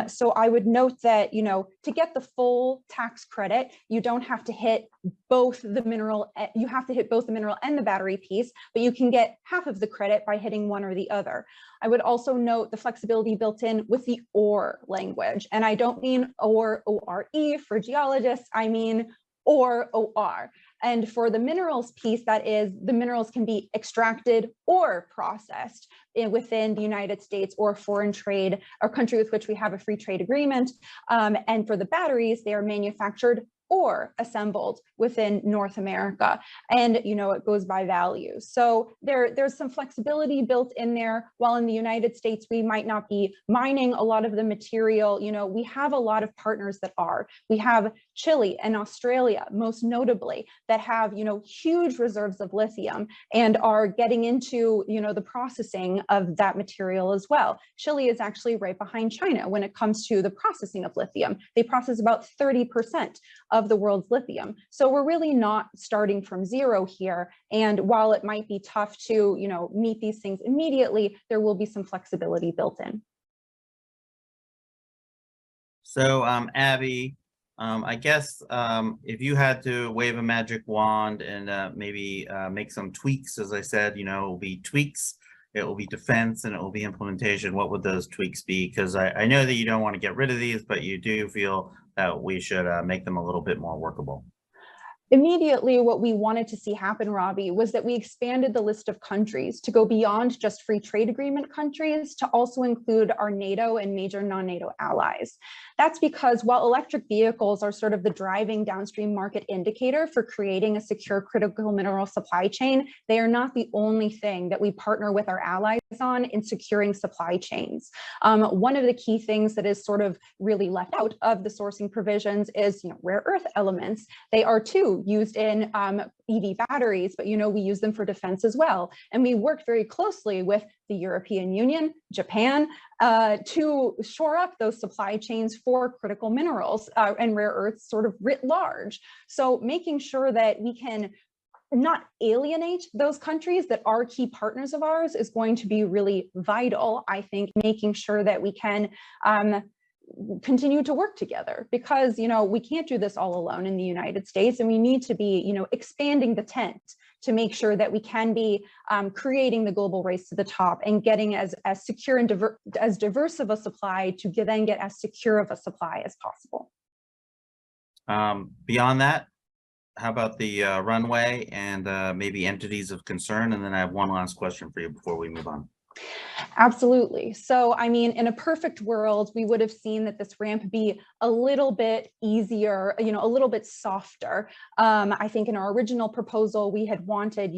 So I would note that, to get the full tax credit, you don't have to hit both the mineral, you have to hit both the mineral and the battery piece, but you can get half of the credit by hitting one or the other. I would also note the flexibility built in with the OR language. And I don't mean OR, O-R-E for geologists, I mean or OR. And for the minerals piece, that is, the minerals can be extracted or processed within the United States or foreign trade or country with which we have a free trade agreement. And for the batteries, they are manufactured or assembled within North America. And, it goes by value. So there's some flexibility built in there. While in the United States, we might not be mining a lot of the material, we have a lot of partners that are. We have Chile and Australia, most notably, that have, huge reserves of lithium and are getting into, the processing of that material as well. Chile is actually right behind China when it comes to the processing of lithium. They process about 30% of the world's lithium. So we're really not starting from zero here. And while it might be tough to, meet these things immediately, there will be some flexibility built in. So Abby, I guess if you had to wave a magic wand and maybe make some tweaks, as I said, it will be tweaks, it will be defense, and it will be implementation, what would those tweaks be? Because I know that you don't want to get rid of these, but you do feel that we should make them a little bit more workable. immediately what we wanted to see happen, Robbie, was that we expanded the list of countries to go beyond just free trade agreement countries to also include our NATO and major non-NATO allies. That's because while electric vehicles are sort of the driving downstream market indicator for creating a secure critical mineral supply chain, they are not the only thing that we partner with our allies on in securing supply chains. One of the key things that is sort of really left out of the sourcing provisions is, rare earth elements. They are too used in EV batteries, but we use them for defense as well. And we worked very closely with the European Union, Japan, to shore up those supply chains for critical minerals and rare earths sort of writ large. So making sure that we can not alienate those countries that are key partners of ours is going to be really vital, I think, making sure that we can continue to work together, because we can't do this all alone in the United States, and we need to be expanding the tent to make sure that we can be creating the global race to the top and getting as secure and as diverse of a supply to then get as secure of a supply as possible. Beyond that, how about the runway and maybe entities of concern? And then I have one last question for you before we move on. Absolutely. So, I mean, in a perfect world, we would have seen that this ramp be a little bit easier, a little bit softer. I think in our original proposal, we had wanted,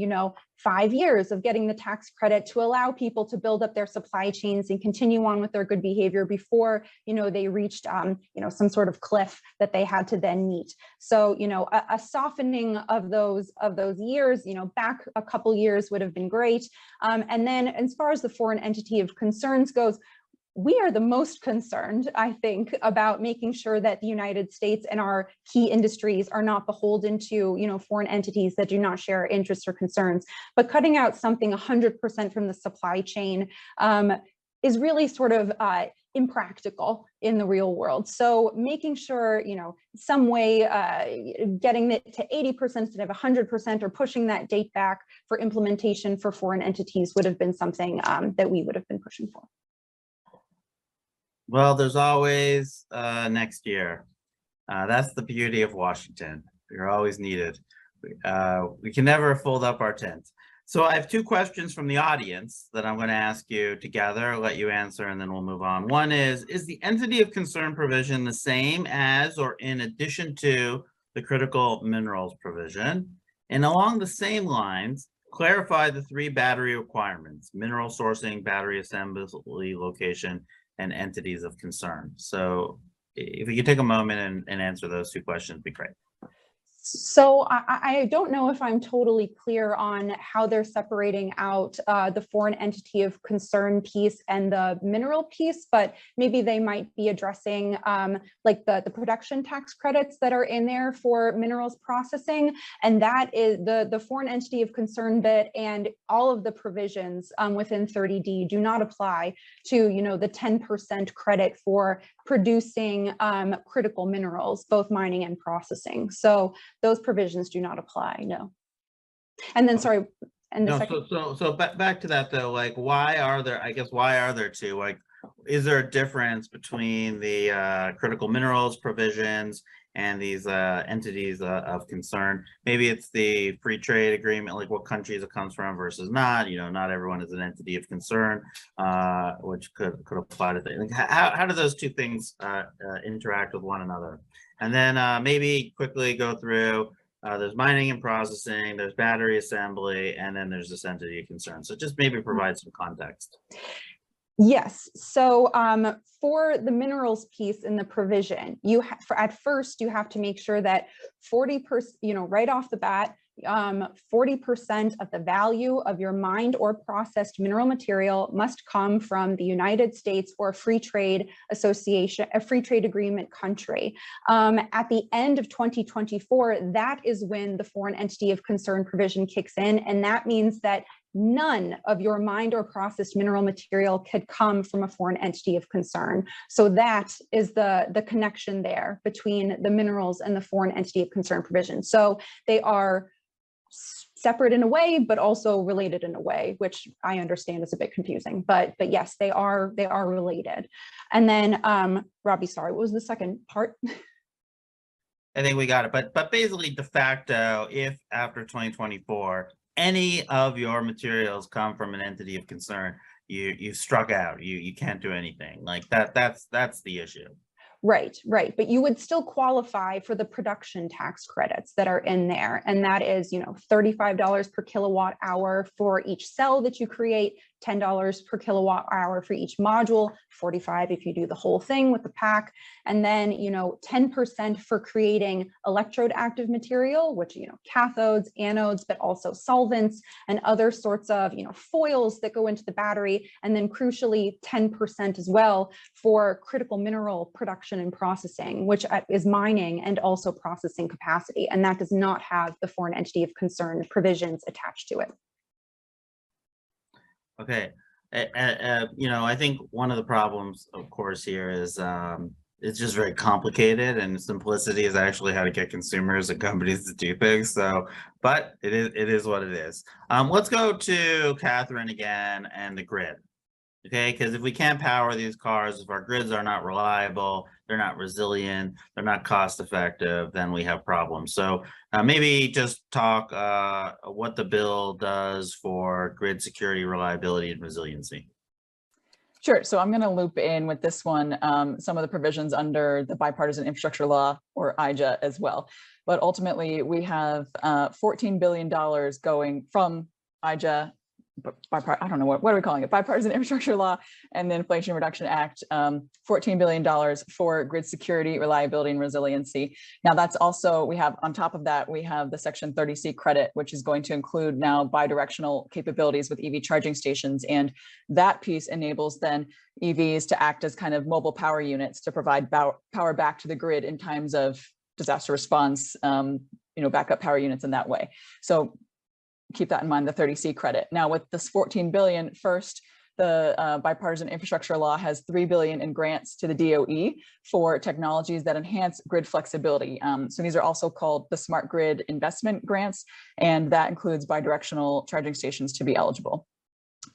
5 years of getting the tax credit to allow people to build up their supply chains and continue on with their good behavior before, they reached, some sort of cliff that they had to then meet. So, a softening of those years, back a couple years would have been great. And then as far as the foreign entity of concerns goes, we are the most concerned, I think, about making sure that the United States and our key industries are not beholden to, foreign entities that do not share our interests or concerns. But cutting out something 100% from the supply chain is really sort of impractical in the real world. So making sure, some way getting it to 80% instead of 100% or pushing that date back for implementation for foreign entities would have been something that we would have been pushing for. Well, there's always next year. That's the beauty of Washington. You're always needed. We can never fold up our tent. So I have two questions from the audience that I'm going to ask you together, let you answer, and then we'll move on. One is the entity of concern provision the same as or in addition to the critical minerals provision? And along the same lines, clarify the 3 battery requirements: mineral sourcing, battery assembly location, and entities of concern. So if you could take a moment and answer those 2 questions, it'd be great. So I don't know if I'm totally clear on how they're separating out the foreign entity of concern piece and the mineral piece, but maybe they might be addressing like the production tax credits that are in there for minerals processing. And that is the foreign entity of concern bit, and all of the provisions within 30D do not apply to, the 10% credit for producing critical minerals, both mining and processing. So those provisions do not apply, no. And then, sorry, and the No, second. so back to that though, like, why are there 2? Like, is there a difference between the critical minerals provisions and these entities of concern? Maybe it's the free trade agreement, like what countries it comes from versus not. Not everyone is an entity of concern, which could apply to things. Like, how do those 2 things interact with one another? And then maybe quickly go through, there's mining and processing, there's battery assembly, and then there's this entity of concern. So just maybe provide some context. Yes. So for the minerals piece in the provision, at first you have to make sure that 40%, right off the bat, 40% of the value of your mined or processed mineral material must come from the United States or a free trade association, a free trade agreement country. At the end of 2024, that is when the foreign entity of concern provision kicks in, and that means that none of your mined or processed mineral material could come from a foreign entity of concern. So that is the connection there between the minerals and the foreign entity of concern provision. So they are separate in a way, but also related in a way, which I understand is a bit confusing, but yes, they are related. And then, Robbie, sorry, what was the second part? I think we got it. But basically, de facto, if after 2024, any of your materials come from an entity of concern, you struck out. You can't do anything like that. That's the issue. Right, right. But you would still qualify for the production tax credits that are in there. And that is, $35 per kilowatt hour for each cell that you create, $10 per kilowatt hour for each module, 45 if you do the whole thing with the pack, and then 10% for creating electrode active material, which cathodes, anodes, but also solvents and other sorts of foils that go into the battery, and then crucially 10% as well for critical mineral production and processing, which is mining and also processing capacity, and that does not have the foreign entity of concern provisions attached to it. Okay, I think one of the problems, of course, here is it's just very complicated, and simplicity is actually how to get consumers and companies to do things. So, but it is what it is. Let's go to Catherine again and the grid. Okay, because if we can't power these cars, if our grids are not reliable, they're not resilient, they're not cost effective, then we have problems. So maybe just talk what the bill does for grid security, reliability, and resiliency. Sure. So I'm going to loop in with this one some of the provisions under the Bipartisan Infrastructure Law, or IIJA, as well. But ultimately, we have $14 billion going from IIJA. I don't know what are we calling it? Bipartisan Infrastructure Law and the Inflation Reduction Act, $14 billion for grid security, reliability, and resiliency. Now that's also, we have on top of that, we have the Section 30C credit, which is going to include now bidirectional capabilities with EV charging stations. And that piece enables then EVs to act as kind of mobile power units to provide power back to the grid in times of disaster response, backup power units in that way. So keep that in mind, the 30C credit. Now with this 14 billion, first, the Bipartisan Infrastructure Law has $3 billion in grants to the DOE for technologies that enhance grid flexibility. So these are also called the Smart Grid Investment Grants, and that includes bidirectional charging stations to be eligible.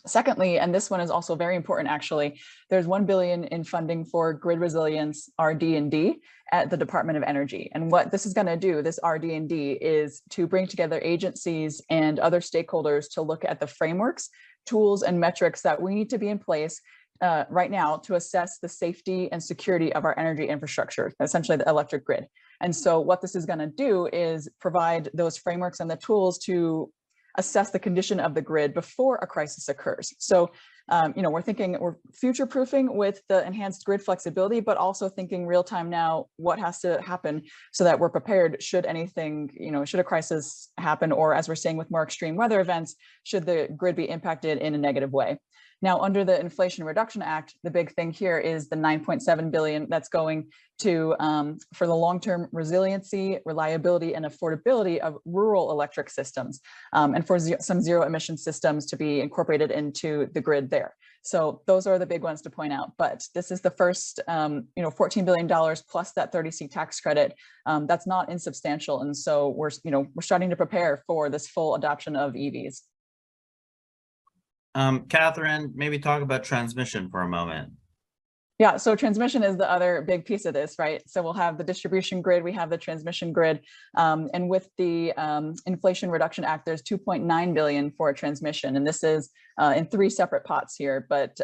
Secondly, and this one is also very important actually, there's $1 billion in funding for grid resilience RD&D at the Department of Energy. And what this is going to do, this RD&D, is to bring together agencies and other stakeholders to look at the frameworks, tools, and metrics that we need to be in place right now to assess the safety and security of our energy infrastructure, essentially the electric grid. And so what this is going to do is provide those frameworks and the tools to assess the condition of the grid before a crisis occurs. So, we're future-proofing with the enhanced grid flexibility, but also thinking real time now, what has to happen so that we're prepared should anything, should a crisis happen, or as we're saying with more extreme weather events, should the grid be impacted in a negative way. Now, under the Inflation Reduction Act, the big thing here is the $9.7 billion that's going to for the long-term resiliency, reliability, and affordability of rural electric systems, and for some zero-emission systems to be incorporated into the grid there. So those are the big ones to point out. But this is the first, $14 billion plus that 30C tax credit. That's not insubstantial, and so we're starting to prepare for this full adoption of EVs. Catherine, maybe talk about transmission for a moment. Yeah, so transmission is the other big piece of this, right? So we'll have the distribution grid, we have the transmission grid, and with the Inflation Reduction Act, there's $2.9 billion for transmission, and this is in 3 separate pots here. But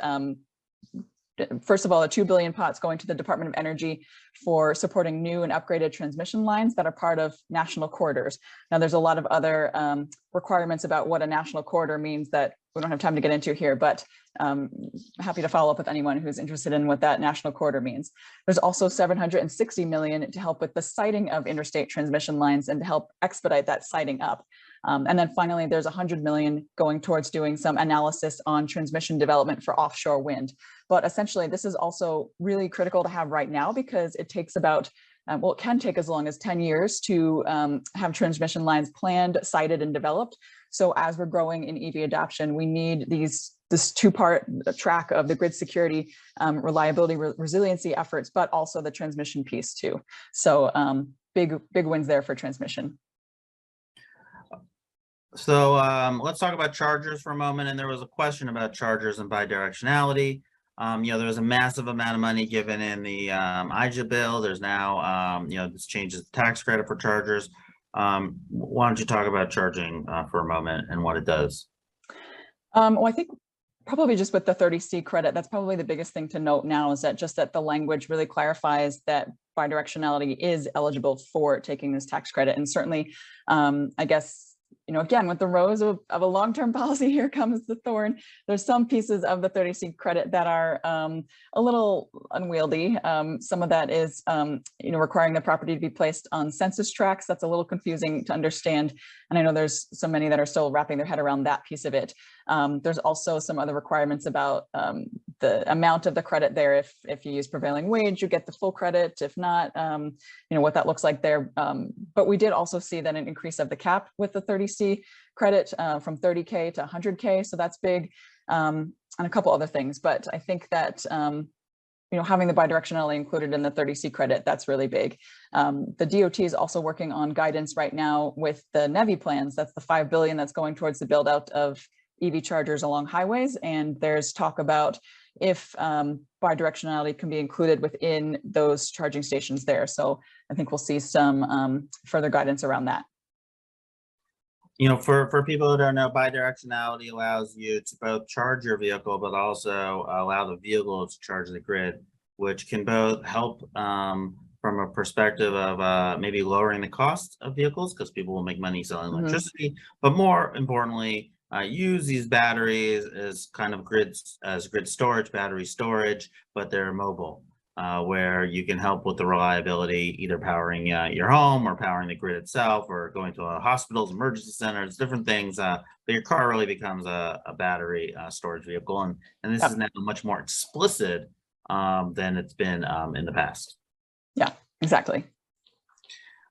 first of all, the $2 billion pots going to the Department of Energy for supporting new and upgraded transmission lines that are part of national corridors. Now, there's a lot of other requirements about what a national corridor means that we don't have time to get into here, but happy to follow up with anyone who's interested in what that national corridor means. There's also $760 million to help with the siting of interstate transmission lines and to help expedite that siting up. And then finally, there's $100 million going towards doing some analysis on transmission development for offshore wind. But essentially, this is also really critical to have right now because it takes about it can take as long as 10 years to have transmission lines planned, sited, and developed. So as we're growing in EV adoption, we need this 2-part track of the grid security, reliability, resiliency efforts, but also the transmission piece too. So big wins there for transmission. So let's talk about chargers for a moment. And there was a question about chargers and bidirectionality. There was a massive amount of money given in the IIJA bill. There's now, this changes the tax credit for chargers. Why don't you talk about charging for a moment and what it does? Well, I think probably just with the 30C credit, that's probably the biggest thing to note now is that the language really clarifies that bidirectionality is eligible for taking this tax credit. And certainly, I guess, again, with the rose of a long-term policy, here comes the thorn. There's some pieces of the 30C credit that are a little unwieldy. Some of that is, requiring the property to be placed on census tracts. That's a little confusing to understand. And I know there's so many that are still wrapping their head around that piece of it. There's also some other requirements about the amount of the credit there. If you use prevailing wage, you get the full credit. If not, what that looks like there. But we did also see then an increase of the cap with the 30C credit from 30K to 100K. So that's big, and a couple other things. But I think that having the bidirectionality included in the 30C credit, that's really big. The DOT is also working on guidance right now with the NEVI plans. That's the $5 billion that's going towards the build out of EV chargers along highways. And there's talk about if bidirectionality can be included within those charging stations there. So I think we'll see some further guidance around that. For people who don't know, bidirectionality allows you to both charge your vehicle, but also allow the vehicle to charge the grid, which can both help from a perspective of maybe lowering the cost of vehicles because people will make money selling electricity, but more importantly, use these batteries as kind of grid storage, battery storage, but they're mobile, where you can help with the reliability, either powering your home or powering the grid itself, or going to hospitals, emergency centers, different things. But your car really becomes a battery storage vehicle, and this is now much more explicit than it's been in the past. Yeah, exactly.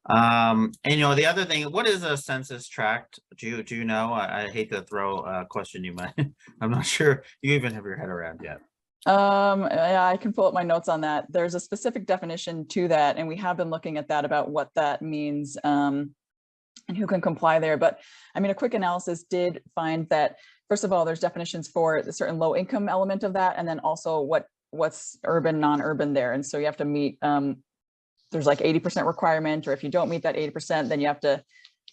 And the other thing, what is a census tract? Do you know? I hate to throw a question you might. I'm not sure you even have your head around yet. Yeah, I can pull up my notes on that. There's a specific definition to that, and we have been looking at that about what that means and who can comply there. But I mean, a quick analysis did find that, first of all, there's definitions for a certain low income element of that, and then also what's urban, non-urban there. And so you have to meet, there's like 80% requirement, or if you don't meet that 80%, then you have to,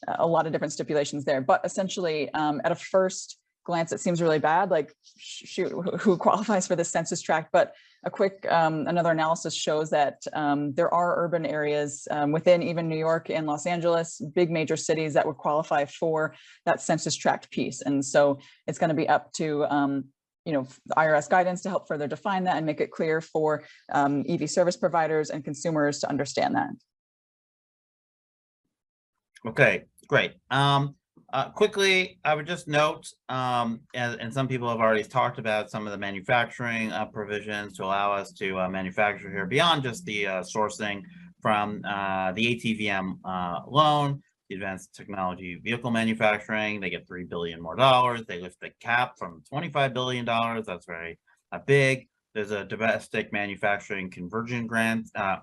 a lot of different stipulations there. But essentially, at a first glance, it seems really bad, like shoot, who qualifies for the census tract? But a quick, another analysis shows that there are urban areas within even New York and Los Angeles, big major cities that would qualify for that census tract piece. And so it's going to be up to the IRS guidance to help further define that and make it clear for EV service providers and consumers to understand that. Okay, great. Quickly, I would just note, and some people have already talked about some of the manufacturing provisions to allow us to manufacture here beyond just the sourcing from the ATVM loan, the Advanced Technology Vehicle Manufacturing. They get $3 billion more. They lift the cap from $25 billion. That's very big. There's a domestic manufacturing conversion grant, $2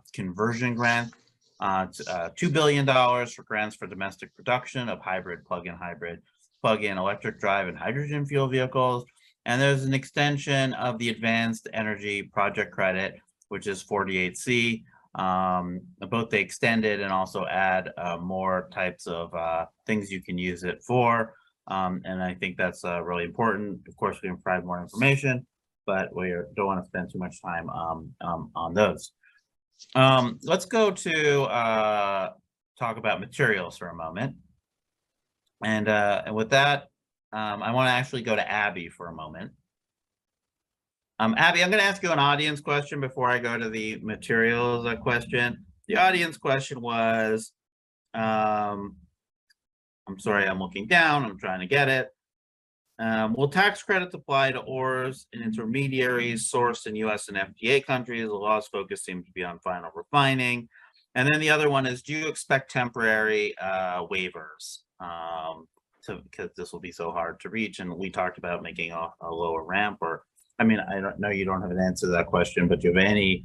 billion for grants for domestic production of hybrid, plug-in electric drive and hydrogen fuel vehicles. And there's an extension of the Advanced Energy Project Credit, which is 48C. Both they extended and also add more types of things you can use it for. And I think that's really important. Of course, we can provide more information, but we don't want to spend too much time on those. Let's go to talk about materials for a moment. And with that, I want to actually go to Abby for a moment. Abby, I'm going to ask you an audience question before I go to the materials question. The audience question was, I'm sorry, I'm looking down. I'm trying to get it. Will tax credits apply to ores and intermediaries sourced in US and FTA countries? The law's focus seems to be on final refining. And then the other one is, do you expect temporary waivers? Because this will be so hard to reach. And we talked about making a lower ramp, or, I mean, I don't know, you don't have an answer to that question, but do you have any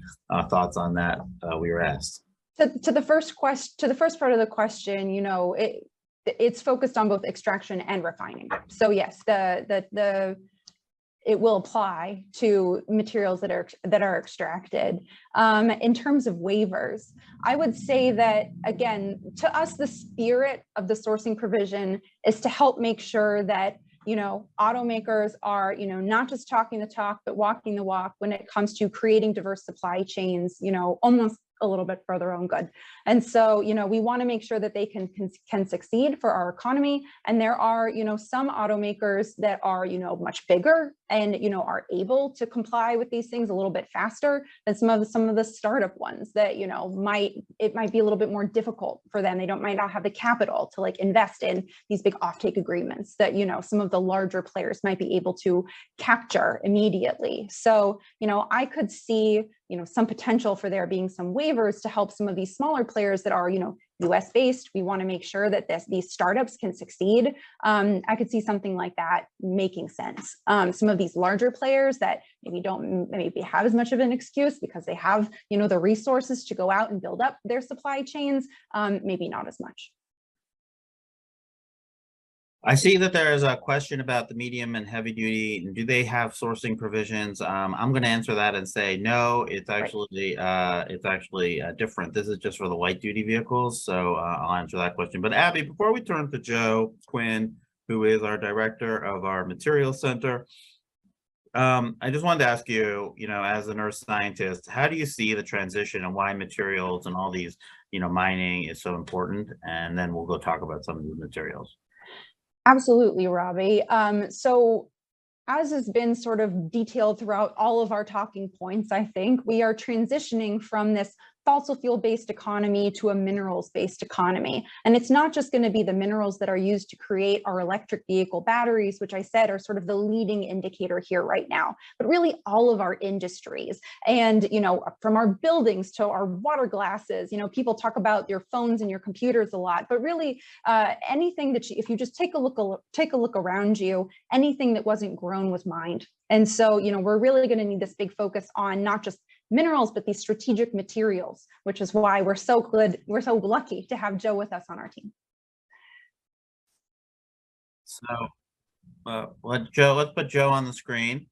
thoughts on that? We were asked. To the first part of the question, it's focused on both extraction and refining. So yes, the it will apply to materials that are extracted. In terms of waivers, I would say that, again, to us, the spirit of the sourcing provision is to help make sure that, you know, automakers are, you know, not just talking the talk, but walking the walk when it comes to creating diverse supply chains, you know, almost a little bit for their own good. And so, you know, we want to make sure that they can succeed for our economy. And there are, you know, some automakers that are, you know, much bigger and, you know, are able to comply with these things a little bit faster than some of the startup ones that, you know, it might be a little bit more difficult for them. They might not have the capital to like invest in these big offtake agreements that, you know, some of the larger players might be able to capture immediately. So, you know, I could see, you know, some potential for there being some waivers to help some of these smaller players that are, you know, US based. We want to make sure that these startups can succeed. I could see something like that making sense. Some of these larger players that maybe don't have as much of an excuse because they have, you know, the resources to go out and build up their supply chains, maybe not as much. I see that there is a question about the medium and heavy duty. Do they have sourcing provisions? I'm going to answer that and say no. It's actually different. This is just for the light duty vehicles. So I'll answer that question. But Abby, before we turn to Joe Quinn, who is our director of our materials center, I just wanted to ask you, you know, as an earth scientist, how do you see the transition and why materials and all these, you know, mining is so important? And then we'll go talk about some of these materials. Absolutely, Robbie. So as has been sort of detailed throughout all of our talking points, I think we are transitioning from this fossil fuel-based economy to a minerals-based economy. And it's not just going to be the minerals that are used to create our electric vehicle batteries, which I said are sort of the leading indicator here right now, but really all of our industries. And, you know, from our buildings to our water glasses, you know, people talk about your phones and your computers a lot, but really anything that if you just take a look around you, anything that wasn't grown was mined. And so, you know, we're really going to need this big focus on not just minerals, but these strategic materials, which is why we're so lucky to have Joe with us on our team. So let's put Joe on the screen.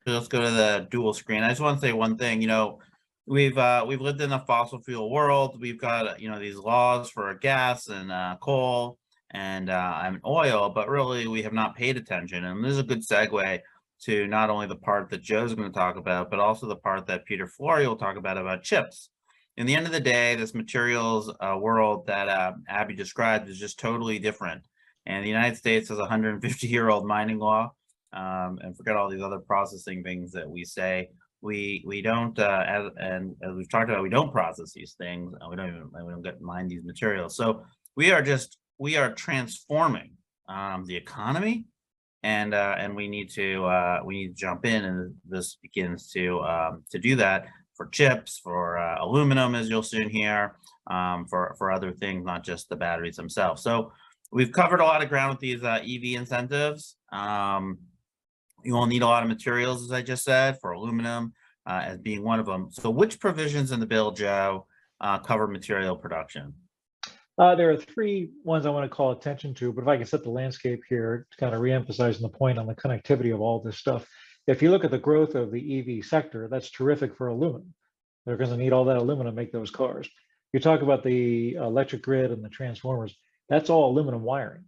So let's go to the dual screen. I just want to say one thing, you know, we've lived in a fossil fuel world. We've got, you know, these laws for gas and coal and oil, but really we have not paid attention. And this is a good segue to not only the part that Joe's going to talk about, but also the part that Peter Flory will talk about chips. In the end of the day, this materials world that Abby described is just totally different. And the United States has a 150-year-old mining law, and forget all these other processing things that we say. We don't, as we've talked about, we don't process these things. We don't get mine these materials. So we are transforming the economy. And we need to jump in, and this begins to do that for chips, for aluminum, as you'll soon hear, for other things, not just the batteries themselves. So we've covered a lot of ground with these EV incentives. You will need a lot of materials, as I just said, for aluminum as being one of them. So which provisions in the bill, Joe, cover material production? There are three ones I want to call attention to, but if I can set the landscape here to kind of reemphasizing the point on the connectivity of all this stuff. If you look at the growth of the EV sector, that's terrific for aluminum. They're going to need all that aluminum to make those cars. You talk about the electric grid and the transformers, that's all aluminum wiring.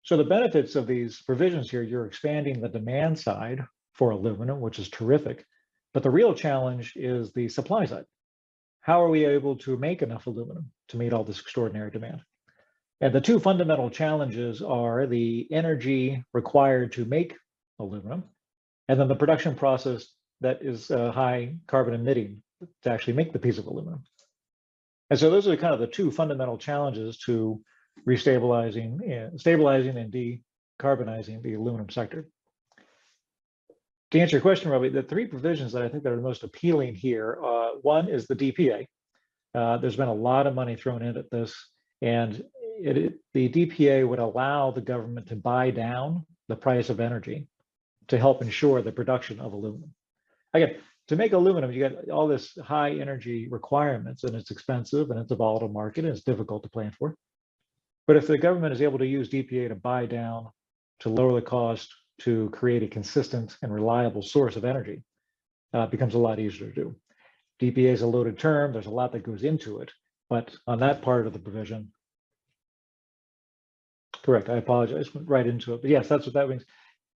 So the benefits of these provisions here, you're expanding the demand side for aluminum, which is terrific. But the real challenge is the supply side. How are we able to make enough aluminum to meet all this extraordinary demand? And the two fundamental challenges are the energy required to make aluminum, and then the production process that is high carbon emitting to actually make the piece of aluminum. And so those are kind of the two fundamental challenges to stabilizing and decarbonizing the aluminum sector. To answer your question, Robbie, the three provisions that I think that are the most appealing here, one is the DPA. There's been a lot of money thrown into this, and the DPA would allow the government to buy down the price of energy to help ensure the production of aluminum. Again, to make aluminum, you got all this high energy requirements, and it's expensive, and it's a volatile market, and it's difficult to plan for. But if the government is able to use DPA to buy down to lower the cost to create a consistent and reliable source of energy becomes a lot easier to do. DPA is a loaded term. There's a lot that goes into it, but on that part of the provision, correct, I apologize, went right into it. But yes, that's what that means.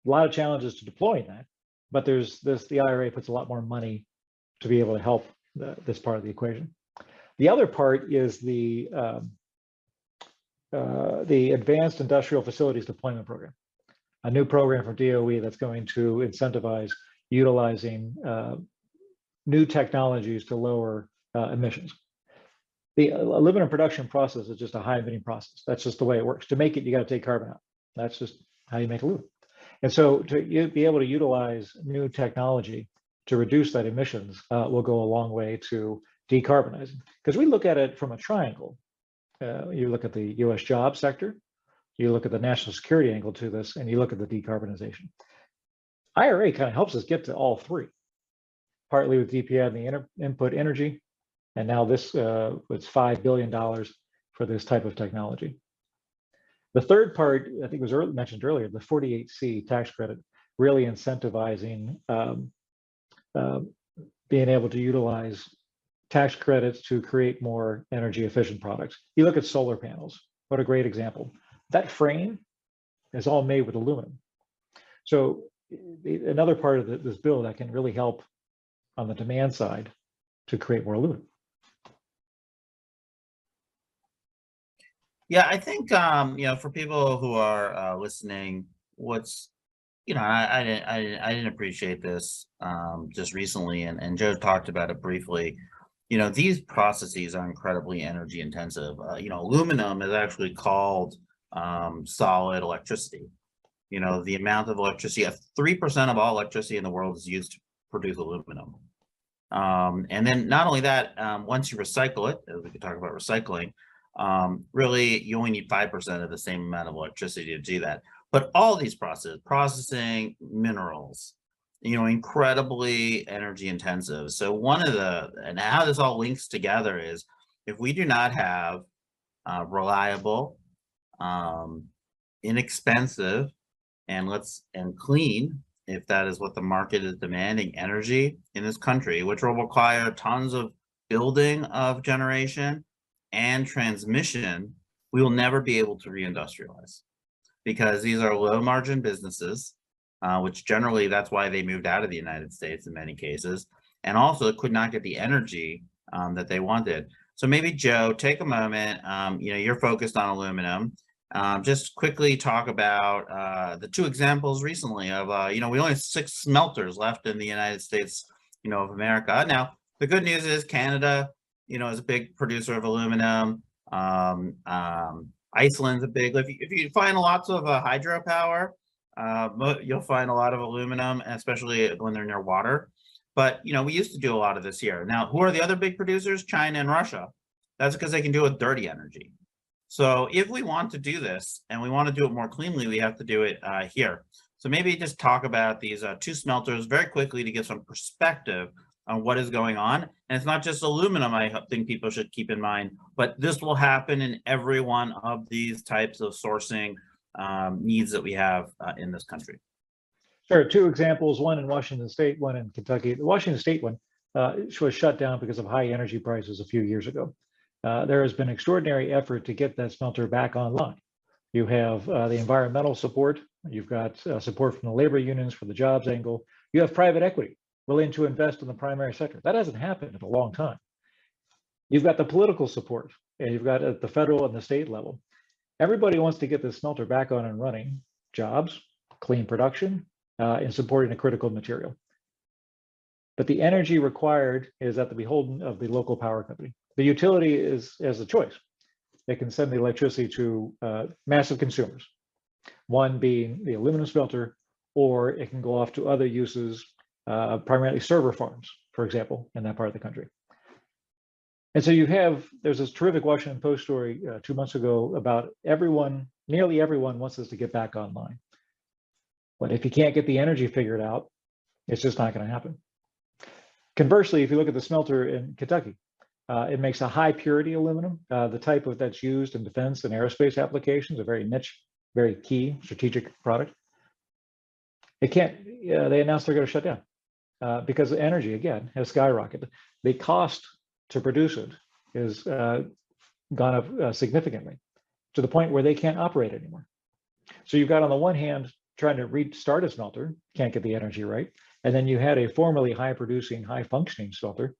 A lot of challenges to deploying that, but the IRA puts a lot more money to be able to help this part of the equation. The other part is the Advanced Industrial Facilities Deployment Program, a new program for DOE that's going to incentivize utilizing new technologies to lower emissions. The aluminum production process is just a high emitting process. That's just the way it works. To make it, you got to take carbon out. That's just how you make aluminum. And so to be able to utilize new technology to reduce that emissions will go a long way to decarbonizing. Because we look at it from a triangle. You look at the US job sector, you look at the national security angle to this, and you look at the decarbonization. IRA kind of helps us get to all three, partly with DPA and the input energy, and now this was $5 billion for this type of technology. The third part, I think was mentioned earlier, the 48C tax credit, really incentivizing being able to utilize tax credits to create more energy efficient products. You look at solar panels, what a great example. That frame is all made with aluminum. So another part of this bill that can really help on the demand side to create more aluminum. Yeah, I think for people who are listening, what's I didn't appreciate this just recently, and Joe talked about it briefly. These processes are incredibly energy intensive. Aluminum is actually called solid electricity. The amount of electricity, 3% of all electricity in the world is used to produce aluminum. And then not only that, once you recycle it, as we could talk about recycling, really you only need 5% of the same amount of electricity to do that. But all these processing minerals, incredibly energy intensive. So and how this all links together is if we do not have reliable, inexpensive, and clean, if that is what the market is demanding, energy in this country, which will require tons of building of generation and transmission, we will never be able to reindustrialize because these are low margin businesses, which generally that's why they moved out of the United States in many cases, and also could not get the energy that they wanted. So maybe Joe, take a moment, you're focused on aluminum. Just quickly talk about the two examples recently of, we only have 6 smelters left in the United States, of America. Now, the good news is Canada, is a big producer of aluminum. Iceland's a big, if you find lots of hydropower, you'll find a lot of aluminum, especially when they're near water. But, we used to do a lot of this here. Now, who are the other big producers? China and Russia. That's because they can do it with dirty energy. So if we want to do this and we want to do it more cleanly, we have to do it here. So maybe just talk about these 2 smelters very quickly to get some perspective on what is going on. And it's not just aluminum, I think people should keep in mind, but this will happen in every one of these types of sourcing needs that we have in this country. Sure, 2 examples, one in Washington State, one in Kentucky. The Washington State one was shut down because of high energy prices a few years ago. There has been extraordinary effort to get that smelter back online. You have the environmental support, you've got support from the labor unions for the jobs angle, you have private equity willing to invest in the primary sector. That hasn't happened in a long time. You've got the political support, and you've got at the federal and the state level. Everybody wants to get this smelter back on and running, jobs, clean production, and supporting a critical material. But the energy required is at the beholden of the local power company. The utility has a choice. They can send the electricity to massive consumers, one being the aluminum smelter, or it can go off to other uses, primarily server farms, for example, in that part of the country. And so there's this terrific Washington Post story 2 months ago about nearly everyone wants us to get back online. But if you can't get the energy figured out, it's just not going to happen. Conversely, if you look at the smelter in Kentucky, it makes a high purity aluminum, the type that's used in defense and aerospace applications, a very niche very key strategic product. It can't, they announced they're going to shut down because the energy, again, has skyrocketed. The cost to produce it is gone up significantly to the point where they can't operate anymore. So you've got on the one hand, trying to restart a smelter, can't get the energy right. And then you had a formerly high producing, high functioning smelter,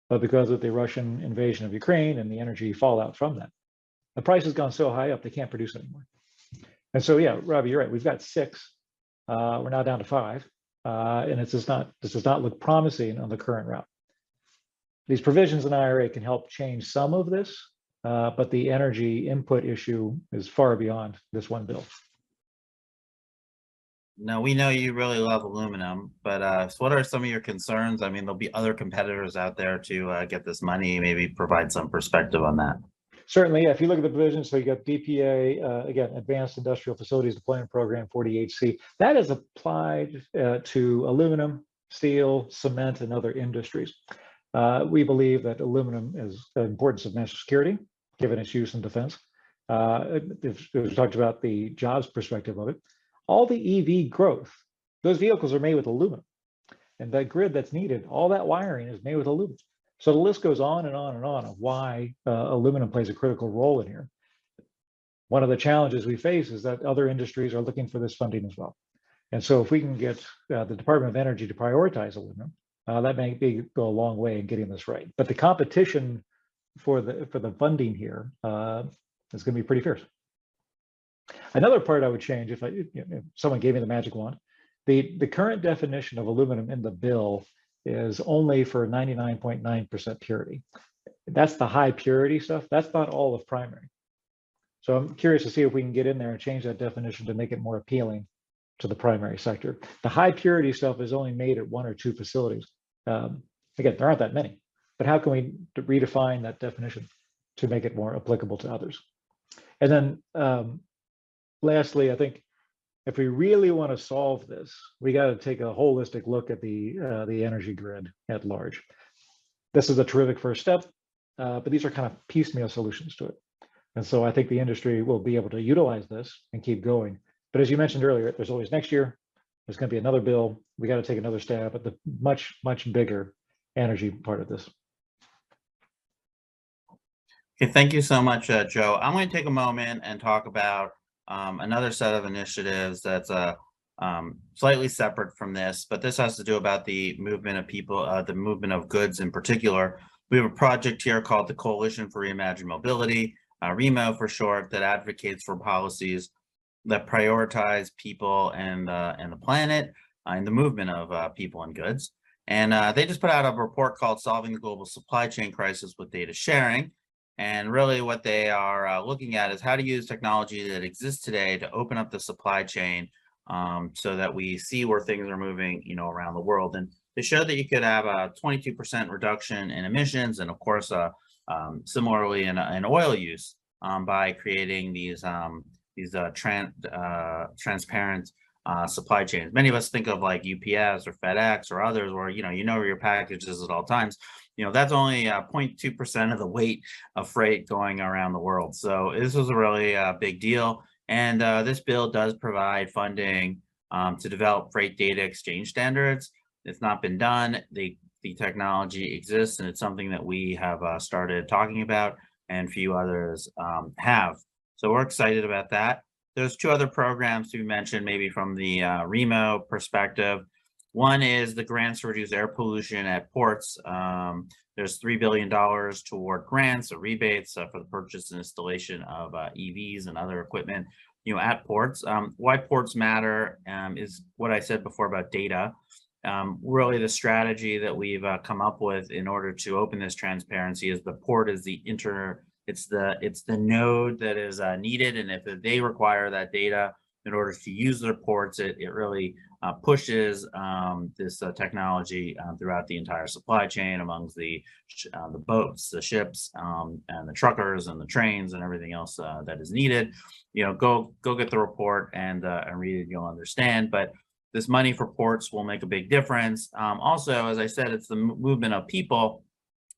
but because of the Russian invasion of Ukraine and the energy fallout from that, the price has gone so high up, they can't produce anymore. And so, yeah, Robbie, you're right. We've got 6. We're now down to 5. And this does not look promising on the current route. These provisions in IRA can help change some of this, but the energy input issue is far beyond this one bill. Now, we know you really love aluminum, but so what are some of your concerns? I mean, there'll be other competitors out there to get this money, maybe provide some perspective on that. Certainly, yeah, if you look at the provisions, so you got DPA, again, Advanced Industrial Facilities Deployment Program 48C, that is applied to aluminum, steel, cement, and other industries. We believe that aluminum is the importance of national security, given its use in defense. We've talked about the jobs perspective of it. All the EV growth, those vehicles are made with aluminum. And that grid that's needed, all that wiring is made with aluminum. So the list goes on and on and on of why aluminum plays a critical role in here. One of the challenges we face is that other industries are looking for this funding as well. And so if we can get the Department of Energy to prioritize aluminum, that may go a long way in getting this right. But the competition for the funding here is going to be pretty fierce. Another part I would change if someone gave me the magic wand, the current definition of aluminum in the bill is only for 99.9% purity. That's the high purity stuff. That's not all of primary. So I'm curious to see if we can get in there and change that definition to make it more appealing to the primary sector. The high purity stuff is only made at 1 or 2 facilities. Again, there aren't that many, but how can we redefine that definition to make it more applicable to others? And then lastly, I think if we really want to solve this, we got to take a holistic look at the energy grid at large. This is a terrific first step, but these are kind of piecemeal solutions to it. And so I think the industry will be able to utilize this and keep going. But as you mentioned earlier, there's always next year, there's going to be another bill. We got to take another stab at the much, much bigger energy part of this. Okay, thank you so much, Joe. I'm going to take a moment and talk about another set of initiatives that's slightly separate from this, but this has to do about the movement of people, the movement of goods in particular. We have a project here called the Coalition for Reimagined Mobility, REMO for short, that advocates for policies that prioritize people and the planet and the movement of people and goods. And they just put out a report called Solving the Global Supply Chain Crisis with Data Sharing. And really what they are looking at is how to use technology that exists today to open up the supply chain so that we see where things are moving, around the world. And they showed that you could have a 22% reduction in emissions, and of course, similarly in oil use by creating these transparent supply chains. Many of us think of like UPS or FedEx or others where, you know where your package is at all times. That's only 0.2% of the weight of freight going around the world. So this was a really big deal. And this bill does provide funding to develop freight data exchange standards. It's not been done. The technology exists, and it's something that we have started talking about, and few others have. So we're excited about that. There's 2 other programs to be mentioned, maybe from the REMO perspective. One is the grants to reduce air pollution at ports. There's $3 billion toward grants or rebates for the purchase and installation of EVs and other equipment, at ports. Why ports matter is what I said before about data. Really, the strategy that we've come up with in order to open this transparency is the port is it's the node that is needed, and if they require that data in order to use their ports, it really pushes this technology throughout the entire supply chain amongst the boats, the ships, and the truckers and the trains and everything else that is needed. Go get the report and read it. You'll understand. But this money for ports will make a big difference. Also, as I said, it's the movement of people,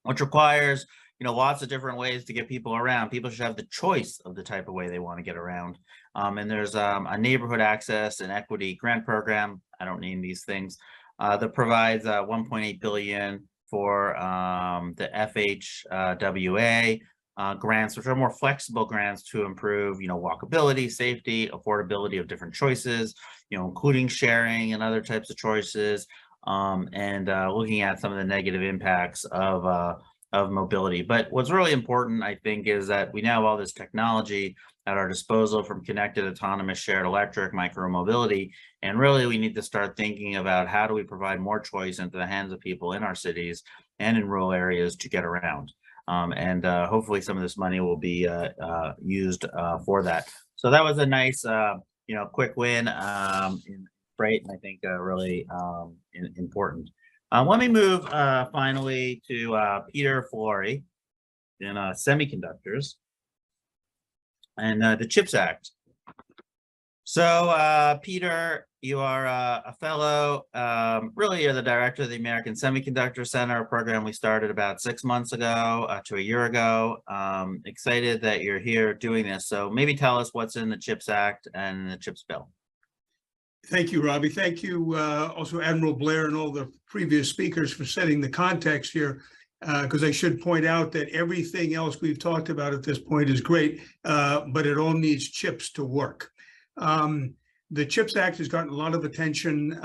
which requires lots of different ways to get people around. People should have the choice of the type of way they want to get around. And there's a neighborhood access and equity grant program, I don't name these things, that provides $1.8 billion for the FHWA grants, which are more flexible grants to improve, walkability, safety, affordability of different choices, including sharing and other types of choices, and looking at some of the negative impacts of mobility. But what's really important, I think, is that we now have all this technology at our disposal, from connected, autonomous, shared electric, micromobility, and really we need to start thinking about how do we provide more choice into the hands of people in our cities and in rural areas to get around. And hopefully some of this money will be used for that. So that was a nice, quick win in freight, and I think really important. Let me move finally to Peter Flory in semiconductors and the CHIPS Act. So Peter, you are a fellow, really you're the director of the American Semiconductor Center, a program we started about 6 months ago to a year ago. Excited that you're here doing this. So maybe tell us what's in the CHIPS Act and the CHIPS bill. Thank you, Robbie. Thank you also Admiral Blair and all the previous speakers for setting the context here, because I should point out that everything else we've talked about at this point is great, but it all needs chips to work. The CHIPS Act has gotten a lot of attention.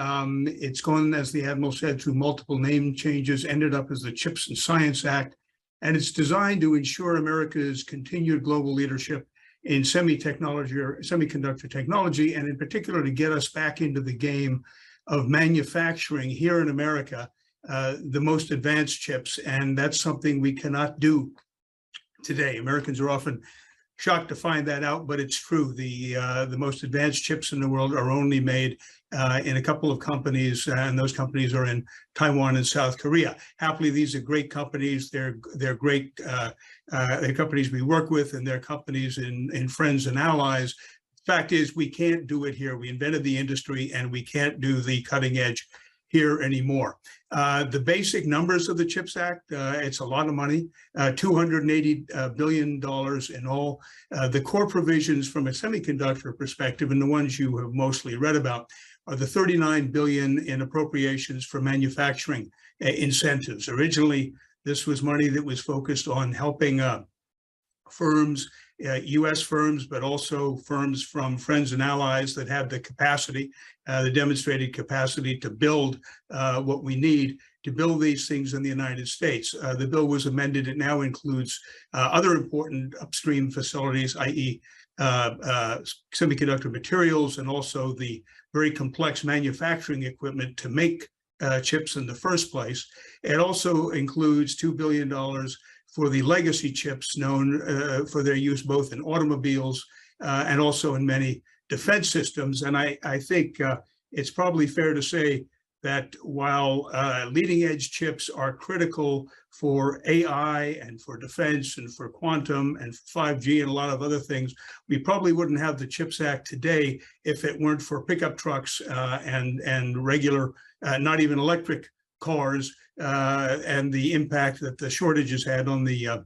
It's gone, as the Admiral said, through multiple name changes, ended up as the CHIPS and Science Act, and it's designed to ensure America's continued global leadership in semiconductor technology, and in particular to get us back into the game of manufacturing here in America the most advanced chips, and that's something we cannot do today. Americans are often shocked to find that out, but it's true. The most advanced chips in the world are only made in a couple of companies, and those companies are in Taiwan and South Korea. Happily, these are great companies. They're great they're companies we work with, and they're companies in friends and allies. Fact is, we can't do it here. We invented the industry, and we can't do the cutting edge here anymore. The basic numbers of the CHIPS Act, it's a lot of money, $280 billion in all. The core provisions from a semiconductor perspective, and the ones you have mostly read about, are the $39 billion in appropriations for manufacturing incentives. Originally, this was money that was focused on helping firms, US firms, but also firms from friends and allies that have the capacity, the demonstrated capacity to build what we need to build these things in the United States. The bill was amended. It now includes other important upstream facilities, i.e. Semiconductor materials, and also the very complex manufacturing equipment to make chips in the first place. It also includes $2 billion for the legacy chips known for their use both in automobiles and also in many defense systems. And I think it's probably fair to say that while leading edge chips are critical for AI and for defense and for quantum and 5G and a lot of other things, we probably wouldn't have the CHIPS Act today if it weren't for pickup trucks and regular, not even electric cars, and the impact that the shortages had on the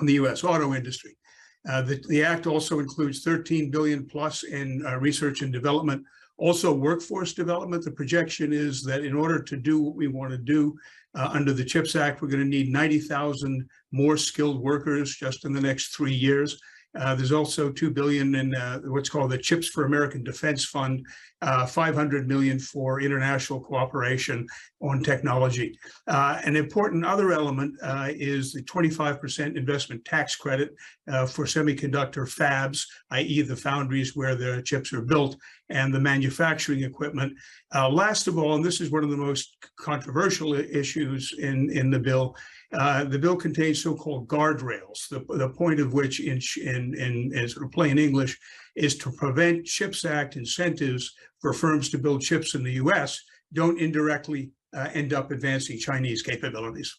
U.S. auto industry. The Act also includes $13 billion plus in research and development. Also, workforce development. The projection is that in order to do what we want to do under the CHIPS Act, we're going to need 90,000 more skilled workers just in the next 3 years. There's also $2 billion in what's called the Chips for American Defense Fund, $500 million for international cooperation on technology. An important other element is the 25% investment tax credit for semiconductor fabs, i.e. the foundries where the chips are built, and the manufacturing equipment. Last of all, and this is one of the most controversial issues in the bill contains so-called guardrails, the point of which in sort of plain English is to prevent CHIPS Act incentives for firms to build chips in the US don't indirectly end up advancing Chinese capabilities.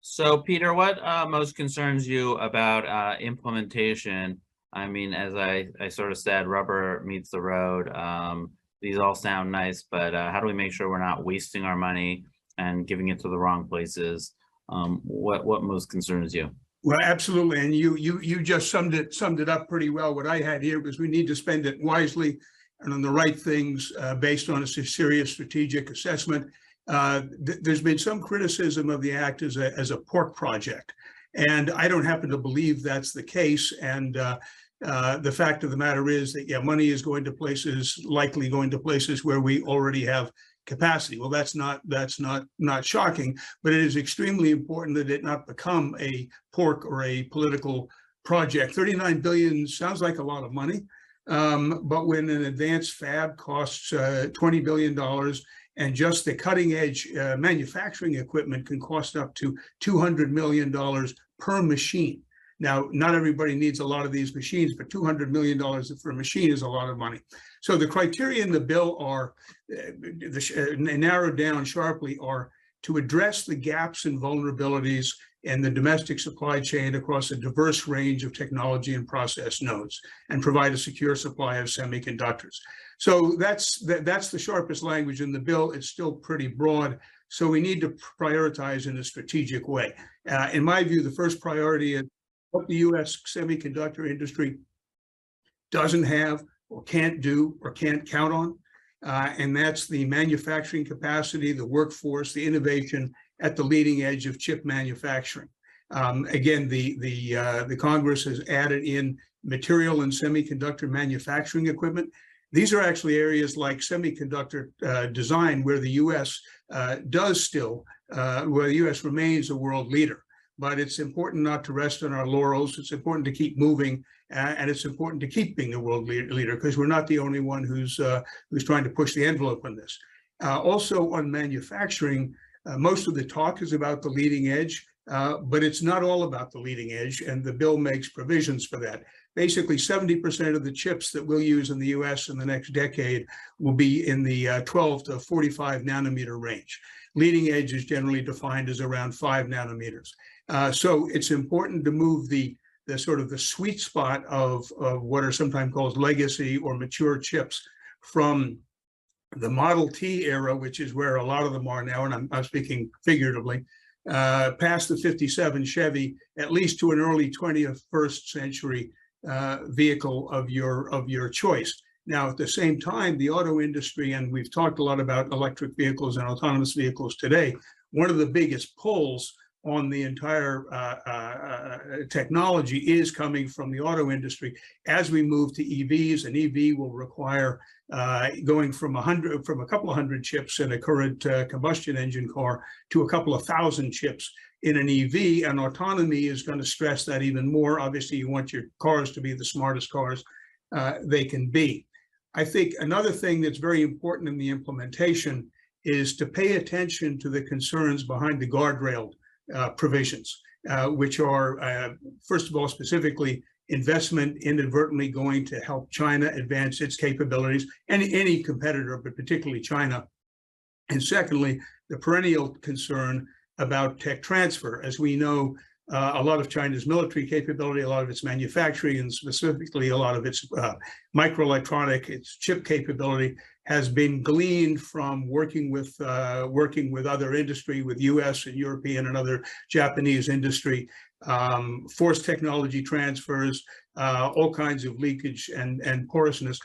So Peter, what most concerns you about implementation? I mean, as I sort of said, rubber meets the road. These all sound nice, but how do we make sure we're not wasting our money and giving it to the wrong places. What most concerns you? Well, absolutely. And you just summed it up pretty well. What I had here was we need to spend it wisely and on the right things based on a serious strategic assessment. There's been some criticism of the act as a pork project, and I don't happen to believe that's the case. And the fact of the matter is that, yeah, money is going to places, likely going to places where we already have capacity. Well, that's not shocking, but it is extremely important that it not become a pork or a political project. 39 billion sounds like a lot of money, but when an advanced fab costs $20 billion, and just the cutting edge manufacturing equipment can cost up to $200 million per machine. Now, not everybody needs a lot of these machines, but $200 million for a machine is a lot of money. So the criteria in the bill are narrowed down sharply, are to address the gaps and vulnerabilities in the domestic supply chain across a diverse range of technology and process nodes, and provide a secure supply of semiconductors. So that's the sharpest language in the bill. It's still pretty broad, so we need to prioritize in a strategic way. In my view, the first priority is what the U.S. semiconductor industry doesn't have or can't do or can't count on, and that's the manufacturing capacity, the workforce, the innovation at the leading edge of chip manufacturing. Again, the Congress has added in material and semiconductor manufacturing equipment. These are actually areas like semiconductor design where the U.S. where the U.S. remains a world leader. But it's important not to rest on our laurels. It's important to keep moving, and it's important to keep being the world leader, because we're not the only one who's trying to push the envelope on this. Also on manufacturing, most of the talk is about the leading edge, but it's not all about the leading edge, and the bill makes provisions for that. Basically, 70% of the chips that we'll use in the US in the next decade will be in the 12 to 45 nanometer range. Leading edge is generally defined as around 5 nanometers. So it's important to move the sort of the sweet spot of what are sometimes called legacy or mature chips from the Model T era, which is where a lot of them are now, and I'm speaking figuratively, past the 57 Chevy, at least to an early 21st century vehicle of your choice. Now, at the same time, the auto industry, and we've talked a lot about electric vehicles and autonomous vehicles today, one of the biggest pulls on the entire technology is coming from the auto industry. As we move to EVs, an EV will require going from a couple of hundred chips in a current combustion engine car to a couple of thousand chips in an EV, and autonomy is going to stress that even more. Obviously, you want your cars to be the smartest cars they can be. I think another thing that's very important in the implementation is to pay attention to the concerns behind the guardrail provisions, which are, first of all, specifically investment inadvertently going to help China advance its capabilities, and any competitor, but particularly China. And secondly, the perennial concern about tech transfer. As we know, a lot of China's military capability, a lot of its manufacturing, and specifically a lot of its microelectronic, its chip capability, has been gleaned from working with other industry, with U.S. and European and other Japanese industry, forced technology transfers, all kinds of leakage and porousness.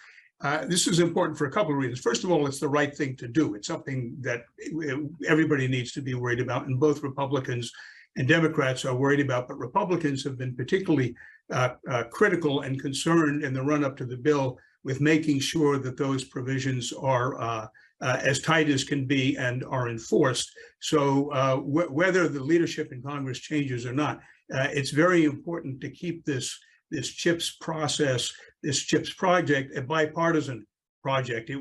This is important for a couple of reasons. First of all, it's the right thing to do. It's something that everybody needs to be worried about, and both Republicans and Democrats are worried about, but Republicans have been particularly critical and concerned in the run-up to the bill with making sure that those provisions are as tight as can be and are enforced. So whether the leadership in Congress changes or not, it's very important to keep this CHIPS process, this CHIPS project, a bipartisan project.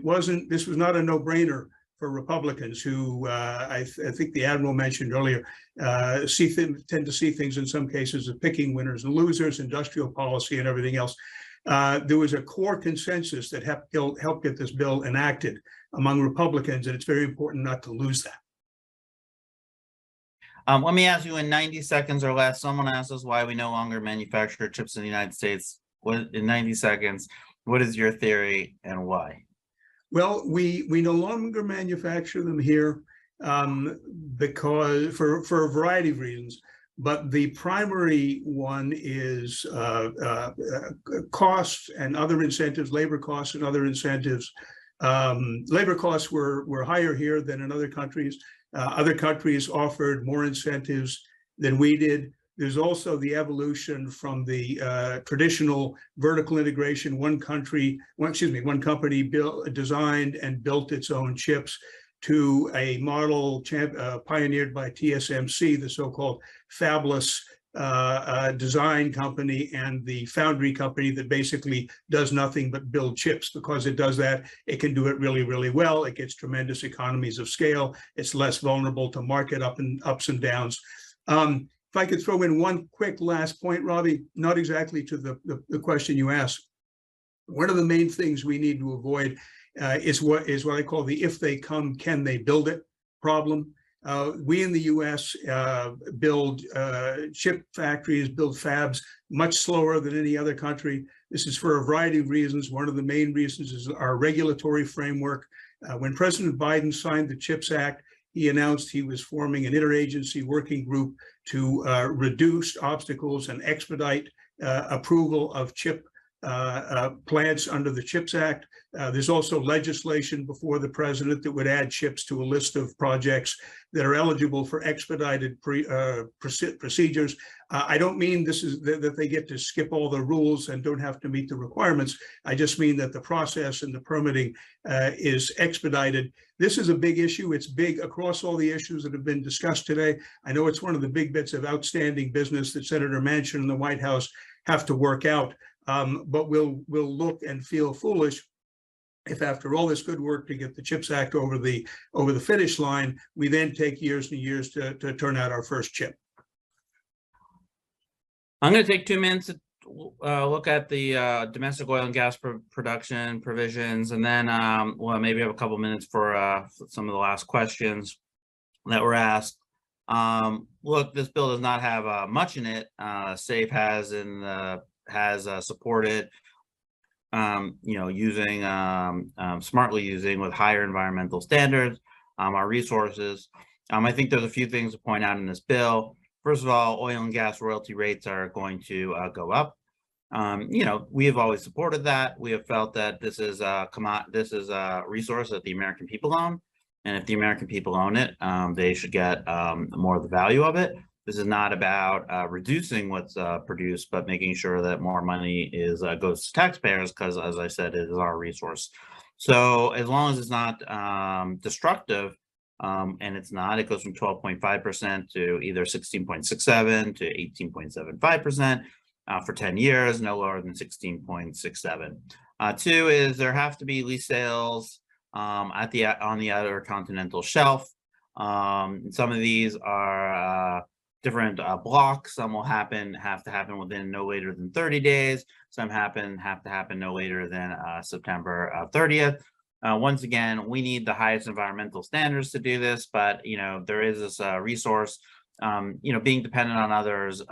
This was not a no-brainer for Republicans who, I think the Admiral mentioned earlier, tend to see things in some cases as picking winners and losers, industrial policy and everything else. There was a core consensus that helped get this bill enacted among Republicans, and it's very important not to lose that. Let me ask you in 90 seconds or less, someone asked us why we no longer manufacture chips in the United States. In 90 seconds, what is your theory and why? Well, we no longer manufacture them here, because for a variety of reasons. But the primary one is costs and other incentives, labor costs and other incentives. Labor costs were higher here than in other countries. Other countries offered more incentives than we did. There's also the evolution from the traditional vertical integration. One company designed and built its own chips, to a model pioneered by TSMC, the so-called fabless design company, and the foundry company that basically does nothing but build chips. Because it does that, it can do it really, really well. It gets tremendous economies of scale. It's less vulnerable to market ups and downs. If I could throw in one quick last point, Robbie, not exactly to the question you asked. One of the main things we need to avoid is what I call the "if they come, can they build it" problem. We in the US build chip factories, build fabs much slower than any other country. This is for a variety of reasons. One of the main reasons is our regulatory framework. When President Biden signed the CHIPS Act, he announced he was forming an interagency working group to reduce obstacles and expedite approval of chip plants under the CHIPS Act. There's also legislation before the president that would add chips to a list of projects that are eligible for expedited procedures. I don't mean this is that they get to skip all the rules and don't have to meet the requirements. I just mean that the process and the permitting is expedited. This is a big issue. It's big across all the issues that have been discussed today. I know it's one of the big bits of outstanding business that Senator Manchin and the White House have to work out. But we'll look and feel foolish if, after all this good work to get the CHIPS Act over the finish line, we then take years and years to turn out our first chip. I'm going to take 2 minutes to look at the domestic oil and gas production provisions, and then well, maybe have a couple minutes for some of the last questions that were asked. Look, this bill does not have much in it. SAFE has supported, using smartly using with higher environmental standards, our resources. I think there's a few things to point out in this bill. First of all, oil and gas royalty rates are going to go up. We have always supported that. We have felt that this is a resource that the American people own, and if the American people own it, they should get more of the value of it. This is not about reducing what's produced, but making sure that more money goes to taxpayers, because, as I said, it is our resource. So as long as it's not destructive, and it's not, it goes from 12.5% to either 16.67 to 18.75% for 10 years, no lower than 16.67. Two is there have to be lease sales on the outer continental shelf. Some of these are different blocks. Some will have to happen within no later than 30 days. Some have to happen no later than September 30th. Once again, we need the highest environmental standards to do this, but there is this resource. Being dependent on others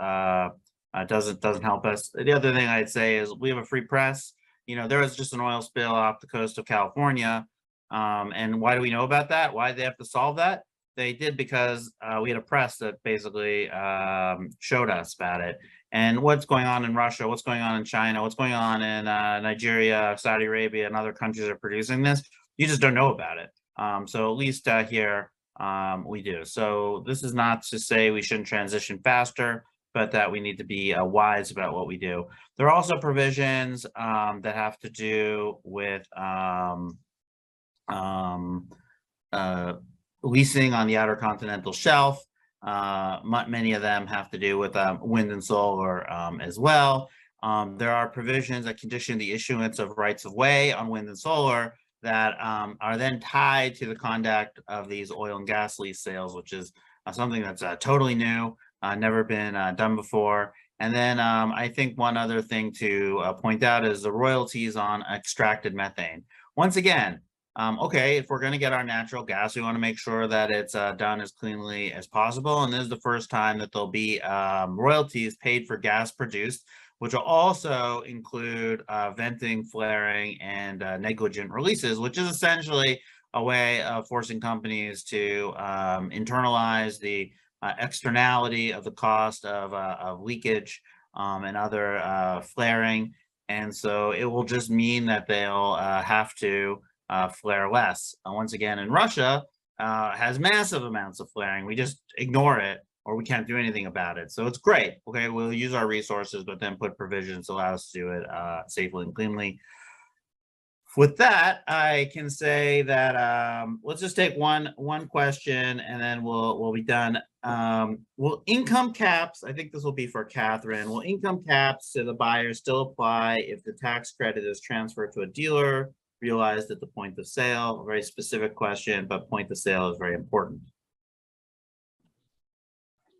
doesn't help us. The other thing I'd say is we have a free press. There was just an oil spill off the coast of California, and why do we know about that? Why did they have to solve that? They did because we had a press that basically showed us about it. And what's going on in Russia, what's going on in China, what's going on in Nigeria, Saudi Arabia, and other countries that are producing this, you just don't know about it. So at least here we do. So this is not to say we shouldn't transition faster, but that we need to be wise about what we do. There are also provisions that have to do with leasing on the outer continental shelf. Many of them have to do with wind and solar as well. There are provisions that condition the issuance of rights of way on wind and solar that are then tied to the conduct of these oil and gas lease sales, which is something that's totally new, never been done before. And then I think one other thing to point out is the royalties on extracted methane. Once again, okay, if we're going to get our natural gas, we want to make sure that it's done as cleanly as possible. And this is the first time that there'll be royalties paid for gas produced, which will also include venting, flaring, and negligent releases, which is essentially a way of forcing companies to internalize the externality of the cost of leakage and other flaring. And so it will just mean that they'll have to flare less. Once again, in Russia, has massive amounts of flaring. We just ignore it, or we can't do anything about it. So it's great. Okay, we'll use our resources, but then put provisions to allow us to do it safely and cleanly. With that, I can say that let's just take one question, and then we'll be done. Will income caps, I think this will be for Catherine, will income caps to the buyer still apply if the tax credit is transferred to a dealer realized at the point of sale? A very specific question, but point of sale is very important.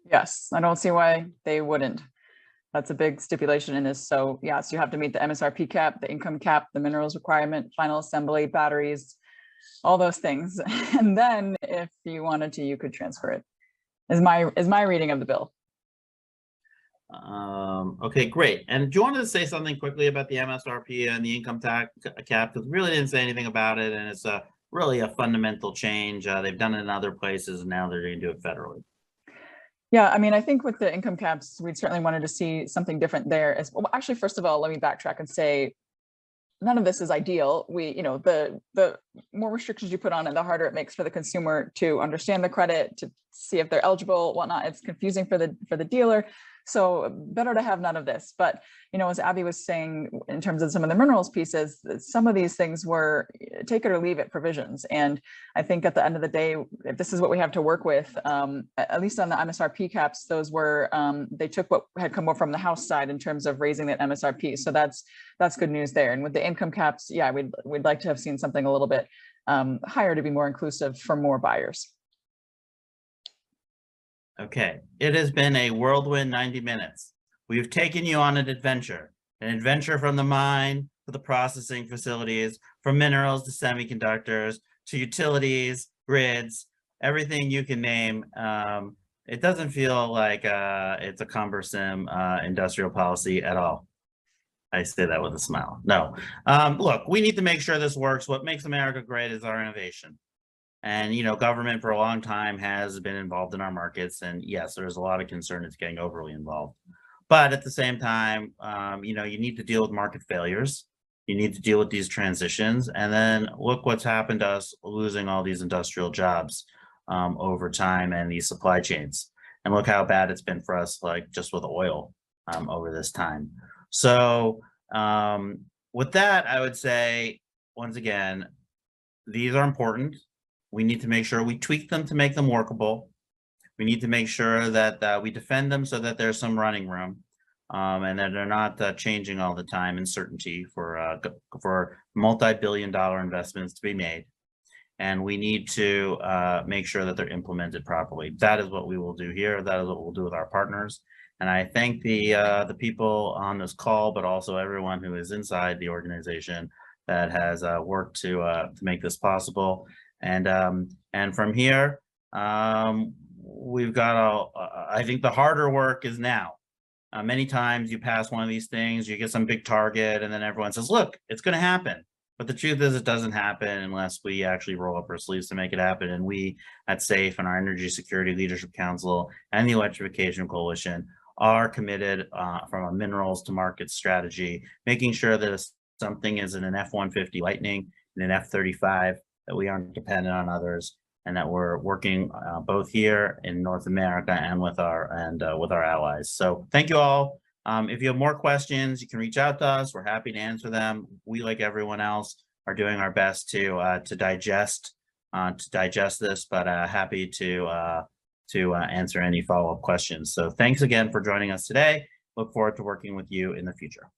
Yes, I don't see why they wouldn't. That's a big stipulation in this. So yes, you have to meet the MSRP cap, the income cap, the minerals requirement, final assembly, batteries, all those things. And then if you wanted to, you could transfer it, is my reading of the bill. Okay, great. And do you want to say something quickly about the MSRP and the income tax cap? Because we really didn't say anything about it, and it's really a fundamental change. They've done it in other places, and now they're going to do it federally. Yeah, I mean, I think with the income caps, we'd certainly wanted to see something different there as well. Actually, first of all, let me backtrack and say none of this is ideal. The more restrictions you put on it, the harder it makes for the consumer to understand the credit, to see if they're eligible, whatnot. It's confusing for the dealer. So better to have none of this. But, as Abby was saying, in terms of some of the minerals pieces, some of these things were take it or leave it provisions. And I think at the end of the day, if this is what we have to work with, at least on the MSRP caps, those were, they took what had come over from the House side in terms of raising that MSRP. So that's good news there. And with the income caps, yeah, we'd like to have seen something a little bit higher to be more inclusive for more buyers. Okay, it has been a whirlwind 90 minutes. We've taken you on an adventure from the mine to the processing facilities, from minerals to semiconductors, to utilities, grids, everything you can name. It doesn't feel like it's a cumbersome industrial policy at all. I say that with a smile. No, look, we need to make sure this works. What makes America great is our innovation. And, government for a long time has been involved in our markets. And yes, there's a lot of concern it's getting overly involved. But at the same time, you need to deal with market failures. You need to deal with these transitions. And then look what's happened to us losing all these industrial jobs over time and these supply chains. And look how bad it's been for us, like just with oil over this time. So with that, I would say, once again, these are important. We need to make sure we tweak them to make them workable. We need to make sure that we defend them so that there's some running room and that they're not changing all the time in certainty for multi-billion-dollar investments to be made. And we need to make sure that they're implemented properly. That is what we will do here. That is what we'll do with our partners. And I thank the people on this call, but also everyone who is inside the organization that has worked to make this possible. And from here, we've got I think the harder work is now. Many times you pass one of these things, you get some big target, and then everyone says, look, it's going to happen. But the truth is it doesn't happen unless we actually roll up our sleeves to make it happen. And we at SAFE and our Energy Security Leadership Council and the Electrification Coalition are committed from a minerals to market strategy, making sure that if something is in an F-150 Lightning, in an F-35, that we aren't dependent on others, and that we're working both here in North America and with our allies. So thank you all. If you have more questions, you can reach out to us. We're happy to answer them. We, like everyone else, are doing our best to digest this, but happy to answer any follow-up questions. So thanks again for joining us today. Look forward to working with you in the future.